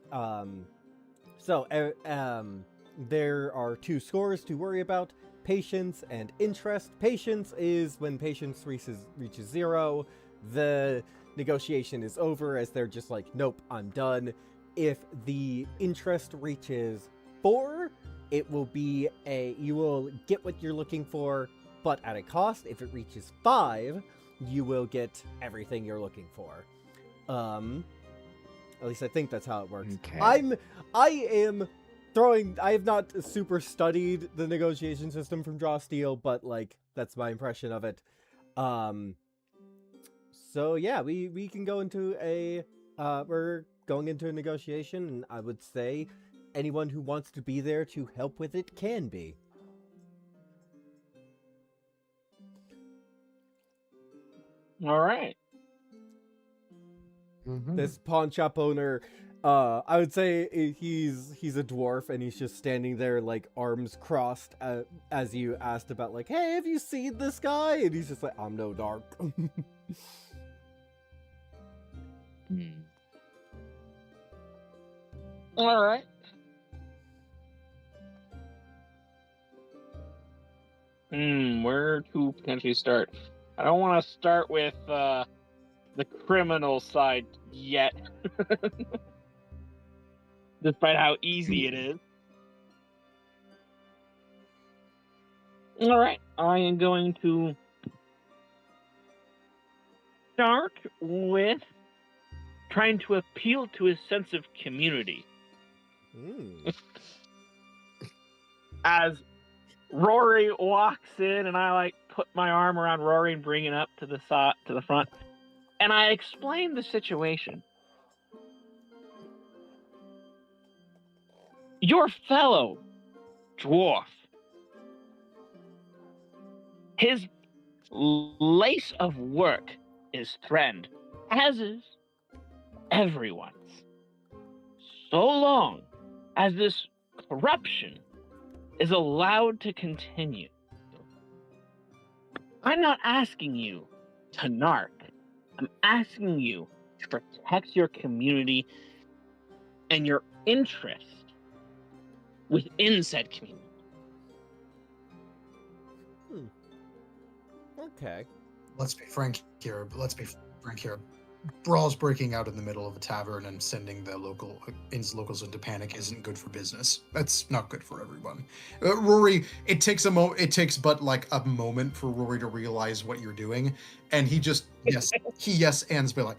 Speaker 1: there are 2 scores to worry about: patience and interest. Patience is when patience reaches 0, the negotiation is over, as they're just like, nope, I'm done. If the interest reaches 4, it will be you will get what you're looking for, but at a cost. If it reaches 5, you will get everything you're looking for. At least I think that's how it works.
Speaker 5: Okay.
Speaker 1: I have not super studied the negotiation system from Draw Steel, but like that's my impression of it. So yeah, we can go into we're going into a negotiation, and I would say anyone who wants to be there to help with it can be.
Speaker 2: All right.
Speaker 1: This pawn shop owner, I would say he's a dwarf, and he's just standing there like arms crossed as you asked about like, hey, have you seen this guy? And he's just like, I'm no dark.
Speaker 2: All right. Where to potentially start? I don't want to start with the criminal side yet, despite how easy it is. All right, I am going to start with trying to appeal to his sense of community. As Rory walks in, and I like put my arm around Rory and bring it up to the front, and I explain the situation. Your fellow dwarf, his place of work is threatened, as is everyone's. So long as this corruption is allowed to continue. I'm not asking you to narc. I'm asking you to protect your community and your interest within said community.
Speaker 1: Okay.
Speaker 4: Let's be frank here. Brawls breaking out in the middle of a tavern and sending the locals into panic isn't good for business. That's not good for everyone. Rory, it takes but like a moment for Rory to realize what you're doing, and he just ands by like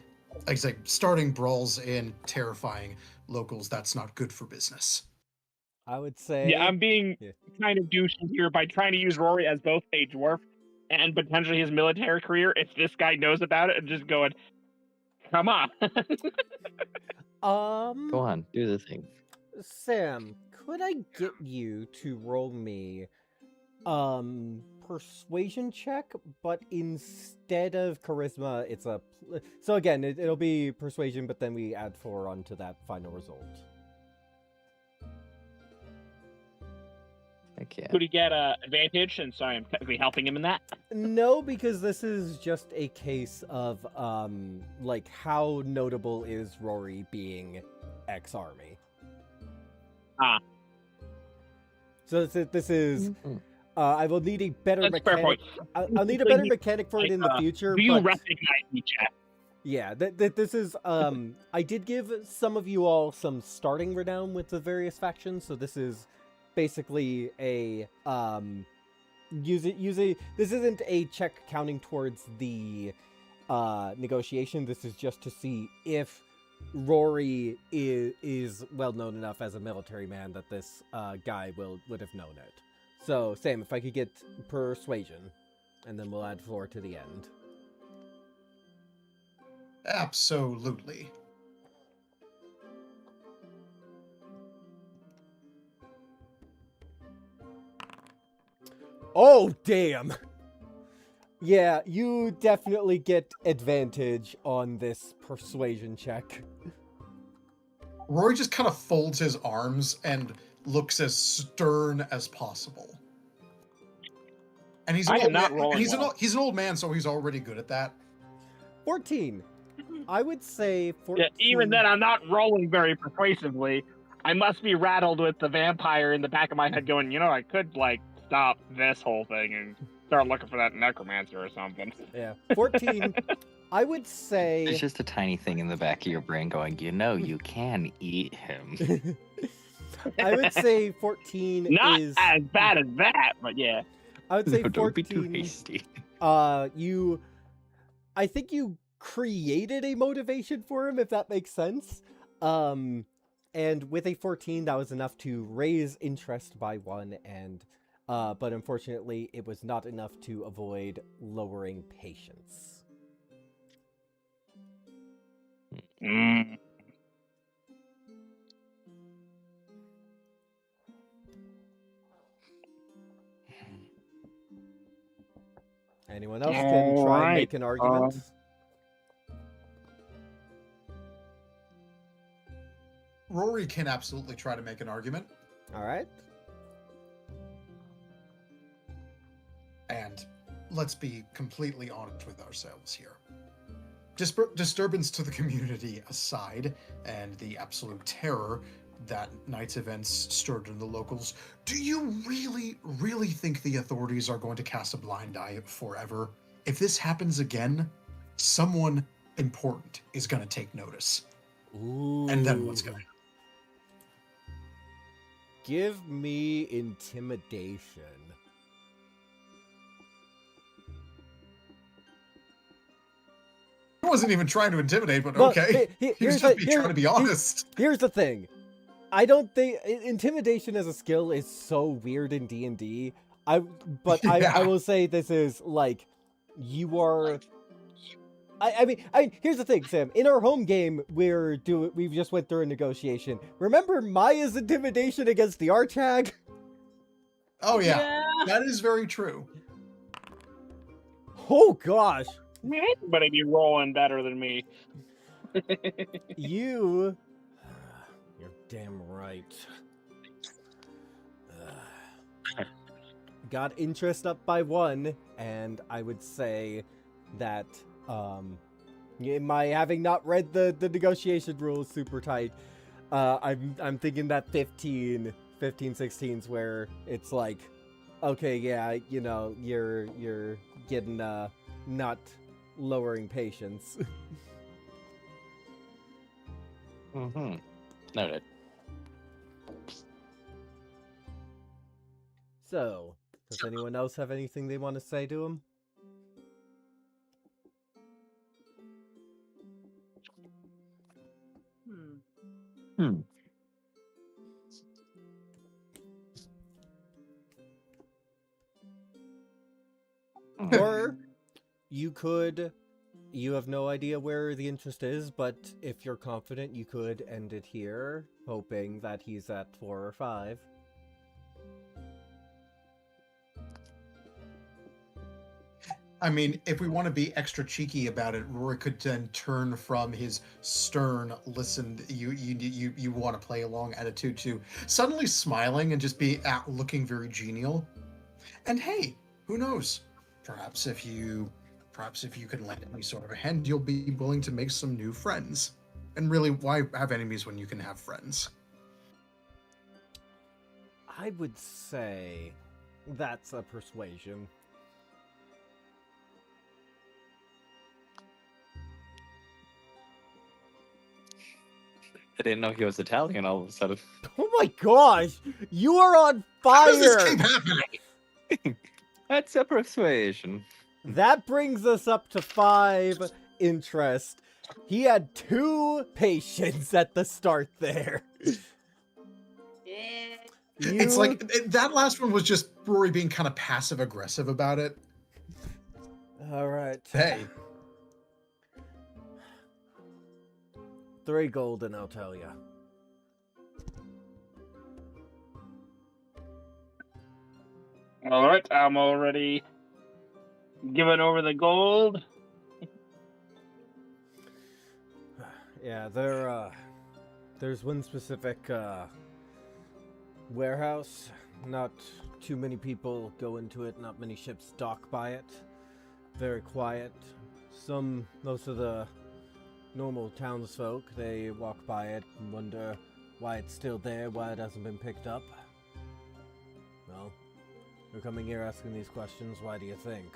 Speaker 4: I say, starting brawls in terrifying locals. That's not good for business.
Speaker 1: I would say.
Speaker 2: Yeah, I'm being kind of douchey here by trying to use Rory as both a dwarf and potentially his military career. If this guy knows about it, and just going, come on.
Speaker 5: Go on, do the thing.
Speaker 1: Sam, could I get you to roll me persuasion check, but instead of charisma, it's a so again it'll be persuasion, but then we add 4 onto that final result.
Speaker 5: Heck yeah.
Speaker 2: Could he get advantage since I am technically helping him in that?
Speaker 1: No, because this is just a case of like how notable is Rory being ex-army.
Speaker 2: Ah.
Speaker 1: So this is
Speaker 5: Mhm.
Speaker 1: I will need a better
Speaker 2: That's fair
Speaker 1: mechanic.
Speaker 2: point.
Speaker 1: I'll need a better mechanic for it in the future.
Speaker 2: Do you
Speaker 1: but...
Speaker 2: recognize me, chat?
Speaker 1: Yeah, this is I did give some of you all some starting renown with the various factions, so this is basically a this isn't a check counting towards the negotiation. This is just to see if Rory is well known enough as a military man that this guy would have known it. So Sam, if I could get persuasion, and then we'll add 4 to the end.
Speaker 4: Absolutely.
Speaker 1: Oh, damn! Yeah, you definitely get advantage on this persuasion check.
Speaker 4: Rory just kind of folds his arms and looks as stern as possible. And he's
Speaker 2: I
Speaker 4: an
Speaker 2: am
Speaker 4: old
Speaker 2: not
Speaker 4: man,
Speaker 2: rolling
Speaker 4: and
Speaker 2: well.
Speaker 4: he's an old man, so he's already good at that.
Speaker 1: 14. I would say 14.
Speaker 2: Yeah, even then, I'm not rolling very persuasively. I must be rattled with the vampire in the back of my head going, you know, I could, like, stop this whole thing and start looking for that necromancer or something.
Speaker 1: Yeah, 14. I would say...
Speaker 5: There's just a tiny thing in the back of your brain going, you know, you can eat him.
Speaker 1: I would say 14
Speaker 2: Not
Speaker 1: is...
Speaker 2: as bad as that, but yeah.
Speaker 1: I would say
Speaker 5: No,
Speaker 1: 14...
Speaker 5: don't be too hasty.
Speaker 1: I think you created a motivation for him, if that makes sense. And with a 14, that was enough to raise interest by 1, and but unfortunately, it was not enough to avoid lowering patience.
Speaker 2: Mm.
Speaker 1: Anyone else can try and
Speaker 2: Alright,
Speaker 1: make an argument?
Speaker 4: Rory can absolutely try to make an argument.
Speaker 1: All right.
Speaker 4: And let's be completely honest with ourselves here. Disturbance to the community aside, and the absolute terror that night's events stirred in the locals, do you really think the authorities are going to cast a blind eye forever? If this happens again, someone important is going to take notice.
Speaker 1: Ooh.
Speaker 4: And then what's going to happen?
Speaker 1: Give me intimidation.
Speaker 4: I wasn't even trying to intimidate, but
Speaker 1: Well,
Speaker 4: okay. He was just trying to be honest.
Speaker 1: Here's the thing. I don't think intimidation as a skill is so weird in D&D. But
Speaker 4: Yeah.
Speaker 1: I will say this is like you are. I mean, here's the thing, Sam. In our home game, we've just went through a negotiation. Remember Maya's intimidation against the Archhag?
Speaker 4: Oh yeah, that is very true.
Speaker 1: Oh gosh,
Speaker 2: Anybody be rolling better than me.
Speaker 1: you're damn right. Got interest up by 1, and I would say that my having not read the negotiation rules super tight, I'm thinking that 15 16's where it's like, okay, yeah, you know, you're getting not lowering patience.
Speaker 5: Mm-hmm. Noted.
Speaker 1: So, does anyone else have anything they want to say to him?
Speaker 5: Hmm.
Speaker 1: Or you have no idea where the interest is, but if you're confident, you could end it here, hoping that he's at 4 or 5.
Speaker 4: I mean, if we want to be extra cheeky about it, Rory could then turn from his stern, listen, you want to play along attitude to suddenly smiling and just be looking very genial. And hey, who knows? Perhaps if you can lend any sort of a hand, you'll be willing to make some new friends. And really, why have enemies when you can have friends?
Speaker 1: I would say that's a persuasion.
Speaker 5: I didn't know he was Italian all of a sudden.
Speaker 1: Oh my gosh! You are on
Speaker 4: How does this
Speaker 1: fire!
Speaker 4: keep happening?
Speaker 5: That's a persuasion.
Speaker 1: That brings us up to 5 interest. He had 2 patience at the start there.
Speaker 6: Yeah.
Speaker 4: It's like that last one was just Rory being kind of passive aggressive about it.
Speaker 1: All right.
Speaker 4: Hey,
Speaker 1: 3 gold and I'll tell you.
Speaker 2: All right, I'm already giving over the gold.
Speaker 1: Yeah, there's one specific warehouse. Not too many people go into it, not many ships dock by it. Very quiet. Most of the normal townsfolk, they walk by it and wonder why it's still there, why it hasn't been picked up. Well, you're coming here asking these questions, why do you think?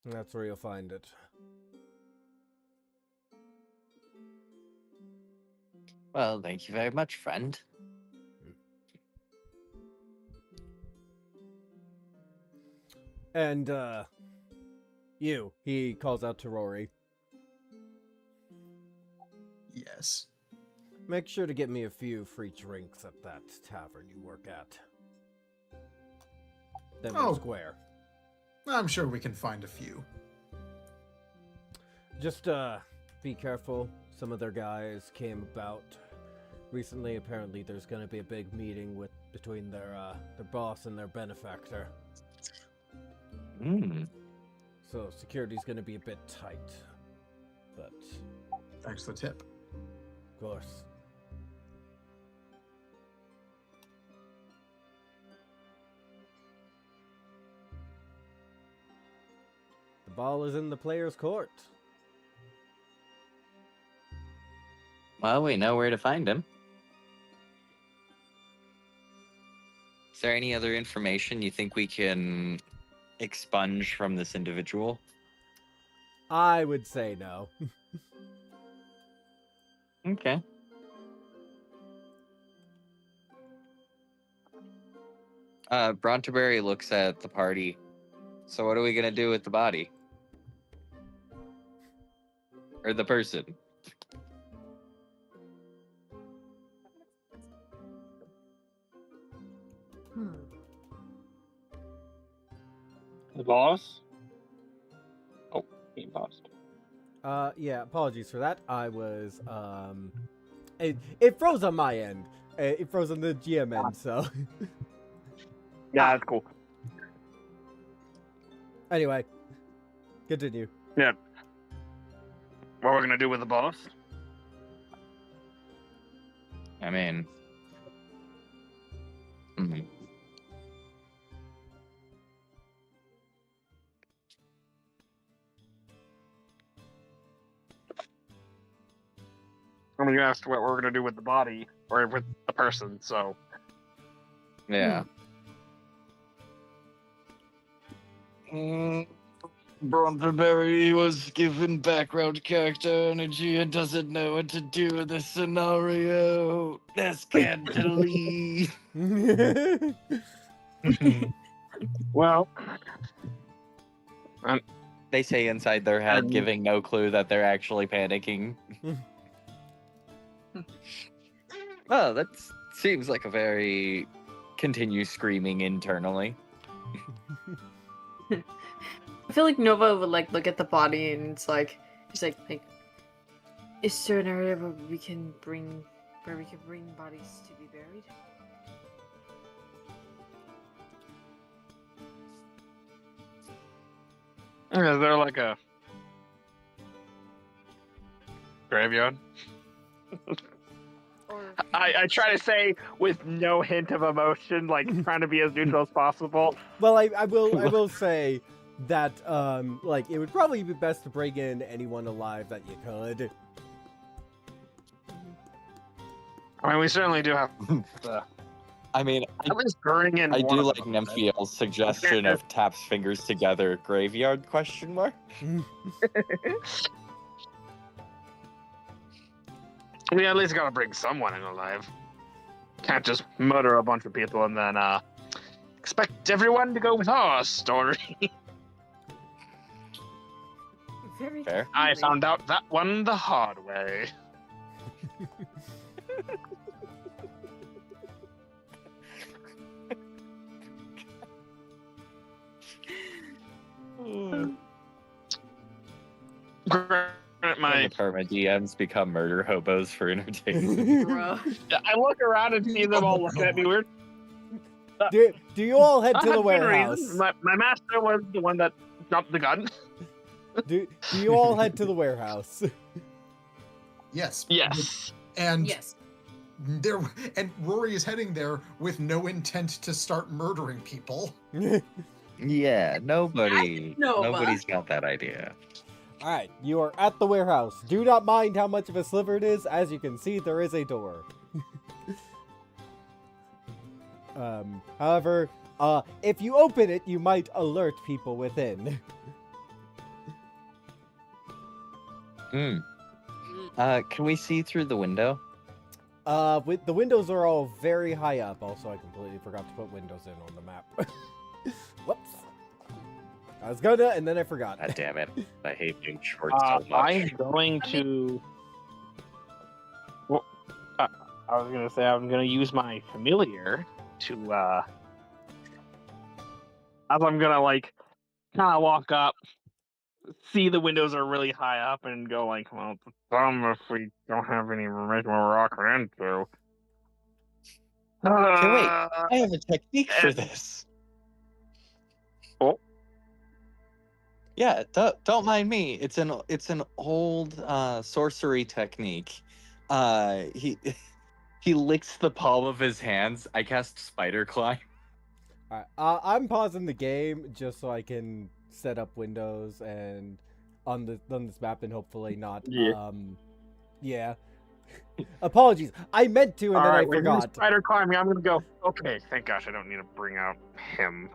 Speaker 1: That's where you'll find it.
Speaker 5: Well, thank you very much, friend.
Speaker 1: And, he calls out to Rory.
Speaker 4: yes.
Speaker 1: Make sure to get me a few free drinks at that tavern you work at. Denver Square.
Speaker 4: I'm sure we can find a few.
Speaker 1: Just, be careful. Some of their guys came about recently. Apparently there's gonna be a big meeting between their boss and their benefactor. So security's gonna be a bit tight. But,
Speaker 4: Thanks for the tip.
Speaker 1: of course. The ball is in the player's court.
Speaker 5: Well, we know where to find him. Is there any other information you think we can expunge from this individual?
Speaker 1: I would say no.
Speaker 5: Okay. Bronteberry looks at the party. So what are we gonna do with the body? Or the person?
Speaker 2: The boss? Oh, he paused.
Speaker 1: Yeah, apologies for that. I was, it froze on my end. It froze on the GM end, so.
Speaker 2: Yeah, that's cool.
Speaker 1: Anyway, continue.
Speaker 2: Yeah. What we're gonna do with the boss?
Speaker 5: I mean...
Speaker 2: I mean, you asked what we're gonna do with the body, or with the person, so...
Speaker 5: Yeah. Bronteberry was given background character energy and doesn't know what to do with this scenario. That's scandally.
Speaker 2: Well...
Speaker 5: They say inside their head,
Speaker 2: Um,
Speaker 5: giving no clue that they're actually panicking. Well, that seems like a very... Continue screaming internally.
Speaker 6: I feel like Nova would like look at the body and it's like, he's like, is there an area where we can bring
Speaker 3: where we can bring bodies to be buried.
Speaker 2: Is there like a graveyard?
Speaker 3: Or
Speaker 2: I try to say with no hint of emotion, like trying to be as neutral as possible.
Speaker 1: Well, I will say that like it would probably be best to bring in anyone alive that you could.
Speaker 2: I mean, we certainly do have
Speaker 5: I mean,
Speaker 2: at least bring in.
Speaker 5: I
Speaker 2: one
Speaker 5: do
Speaker 2: of
Speaker 5: like
Speaker 2: them.
Speaker 5: Nymphiel's suggestion of taps fingers together graveyard question mark.
Speaker 2: We at least gotta bring someone in alive. Can't just murder a bunch of people and then expect everyone to go with our story.
Speaker 3: very
Speaker 5: Fair.
Speaker 2: I
Speaker 3: convenient.
Speaker 2: found out that one the hard way. My,
Speaker 5: Karma DMs become murder hobos for entertainment.
Speaker 6: Bro.
Speaker 2: I look around and see them all looking at me weird.
Speaker 1: do you all head
Speaker 2: I
Speaker 1: to the
Speaker 2: had good
Speaker 1: warehouse?
Speaker 2: reasons. My master was the one that dropped the gun.
Speaker 1: Do you all head to the warehouse?
Speaker 4: Yes.
Speaker 2: Yes.
Speaker 4: And
Speaker 6: Yes.
Speaker 4: there and Rory is heading there with no intent to start murdering people.
Speaker 5: Yeah, nobody's
Speaker 6: Nova.
Speaker 5: got that idea.
Speaker 1: Alright, you are at the warehouse. Do not mind how much of a sliver it is. As you can see, there is a door. However, if you open it, you might alert people within.
Speaker 5: Hmm. Can we see through the window?
Speaker 1: The windows are all very high up. Also, I completely forgot to put windows in on the map. Whoops. I was gonna, and then I forgot.
Speaker 5: God damn it. I hate being short so much.
Speaker 2: I'm going to. Well, I was gonna say I'm gonna use my familiar to. As I'm gonna like, kind of walk up, see the windows are really high up, and go like, well, it's dumb if we don't have any information we're walking into.
Speaker 5: Okay, wait. I have a technique for this.
Speaker 2: Oh.
Speaker 5: Yeah, don't mind me. It's an old sorcery technique. He he licks the palm of his hands. I cast spider climb.
Speaker 1: Alright, I'm pausing the game just so I can set up windows and on this map and hopefully not.
Speaker 2: Yeah.
Speaker 1: Yeah. Apologies. I meant to and then I
Speaker 2: Alright, when you
Speaker 1: forgot.
Speaker 2: spider climbing, I'm gonna go. Okay, thank gosh, I don't need to bring out him.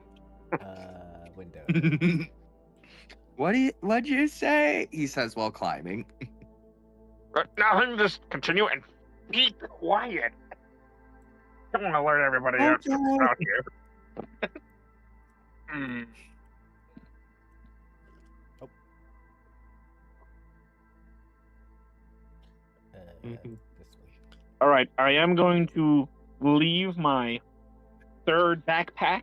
Speaker 1: Window.
Speaker 5: What'd you say? He says while climbing.
Speaker 2: Nothing, just continue and be quiet. I don't want to alert everybody else
Speaker 5: Okay.
Speaker 2: out here. Hmm.
Speaker 1: This way.
Speaker 2: All right, I am going to leave my third backpack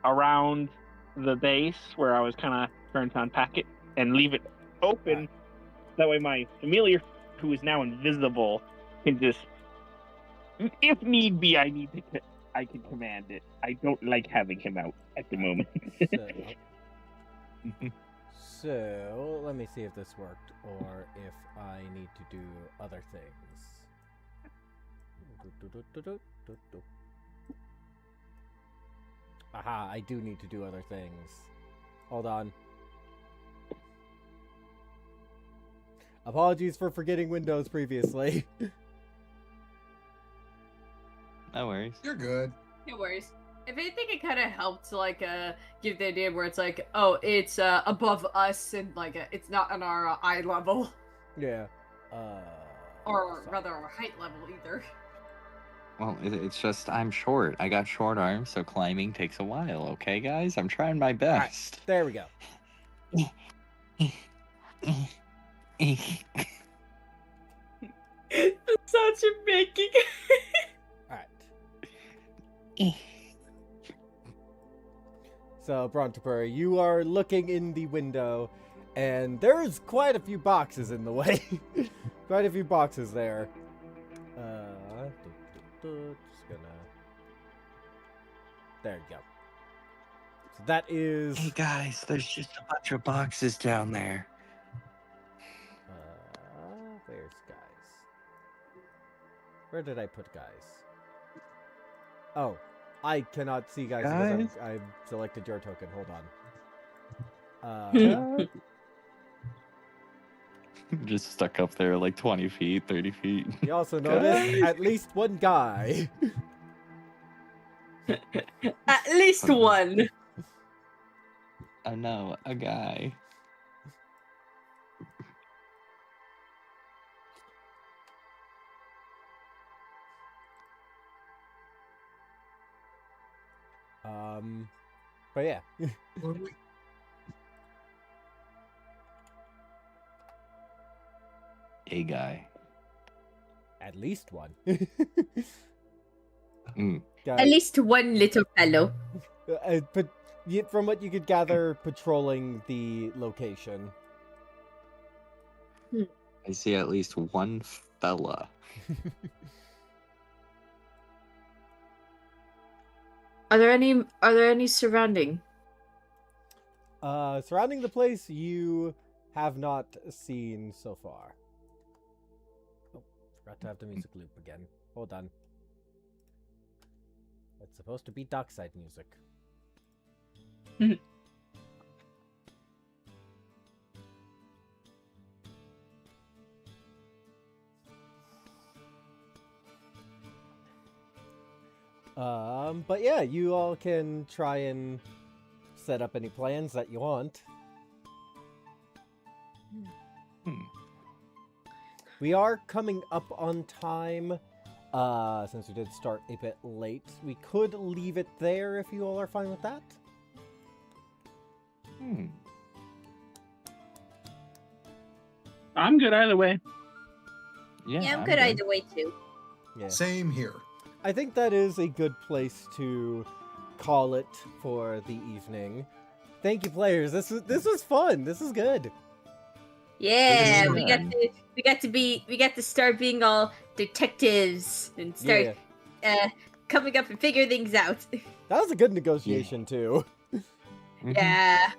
Speaker 2: around the base where I was kind of trying to unpack it and leave it open. That way my familiar, who is now invisible, can just, if need be, I can command it. I don't like having him out at the moment.
Speaker 1: So, let me see if this worked or if I need to do other things. Aha, I do need to do other things. Hold on. Apologies for forgetting Windows previously.
Speaker 5: No worries.
Speaker 4: You're good.
Speaker 6: No worries. If anything, it kind of helped to like give the idea where it's like, oh, it's above us and like it's not on our eye level
Speaker 1: Yeah.
Speaker 6: or
Speaker 1: so-
Speaker 6: rather our height level either.
Speaker 5: Well, it's just I'm short. I got short arms, so climbing takes a while. Okay, guys, I'm trying my best.
Speaker 1: There we go.
Speaker 6: The sounds you're making.
Speaker 1: Alright. So, Bronteberry, you are looking in the window, and there's quite a few boxes in the way. Quite a few boxes there. Just gonna. There you go. So that is.
Speaker 5: Hey guys, there's just a bunch of boxes down there.
Speaker 1: Where's guys? Where did I put guys? Oh, I cannot see guys. Because I've selected your token. Hold on.
Speaker 7: Just stuck up there like 20 feet, 30 feet.
Speaker 1: You also notice at least one guy.
Speaker 6: At least one.
Speaker 7: Oh no, a guy.
Speaker 1: But yeah.
Speaker 7: A guy.
Speaker 1: At least one.
Speaker 7: Mm.
Speaker 1: Guys,
Speaker 6: At least one little fellow.
Speaker 1: but from what you could gather, patrolling the location.
Speaker 7: I see at least one fella.
Speaker 6: Are there any surrounding?
Speaker 1: Surrounding the place, you have not seen so far. Oh, forgot to have the music loop again. Hold on. It's supposed to be dockside music. But yeah, you all can try and set up any plans that you want.
Speaker 7: Hmm.
Speaker 1: We are coming up on time, since we did start a bit late. We could leave it there if you all are fine with that.
Speaker 7: Hmm.
Speaker 2: I'm good either way.
Speaker 7: Yeah,
Speaker 6: I'm good either way too.
Speaker 1: Yeah.
Speaker 4: Same here.
Speaker 1: I think that is a good place to call it for the evening. Thank you, players. This was fun. This is good.
Speaker 6: Yeah,
Speaker 7: Yeah.
Speaker 6: we got to start being all detectives and start coming up and figure things out.
Speaker 1: That was a good negotiation too.
Speaker 7: Mhm.
Speaker 6: Yeah.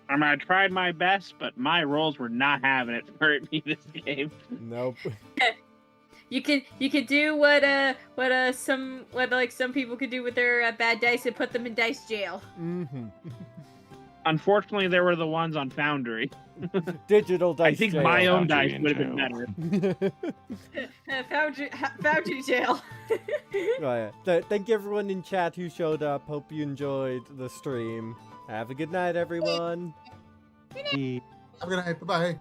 Speaker 2: I mean, I tried my best, but my rolls were not having it for me this game.
Speaker 1: Nope.
Speaker 6: You can do what some people could do with their bad dice and put them in dice jail.
Speaker 1: Mm-hmm.
Speaker 2: Unfortunately, there were the ones on Foundry.
Speaker 1: Digital dice.
Speaker 2: I think
Speaker 1: jail.
Speaker 2: my own
Speaker 7: Foundry
Speaker 2: dice
Speaker 7: in
Speaker 2: would have been
Speaker 7: jail.
Speaker 2: better.
Speaker 6: Foundry jail.
Speaker 1: Oh, yeah. Thank you everyone in chat who showed up. Hope you enjoyed the stream. Have a good night, everyone.
Speaker 7: Hey.
Speaker 4: Have a good night. Bye-bye.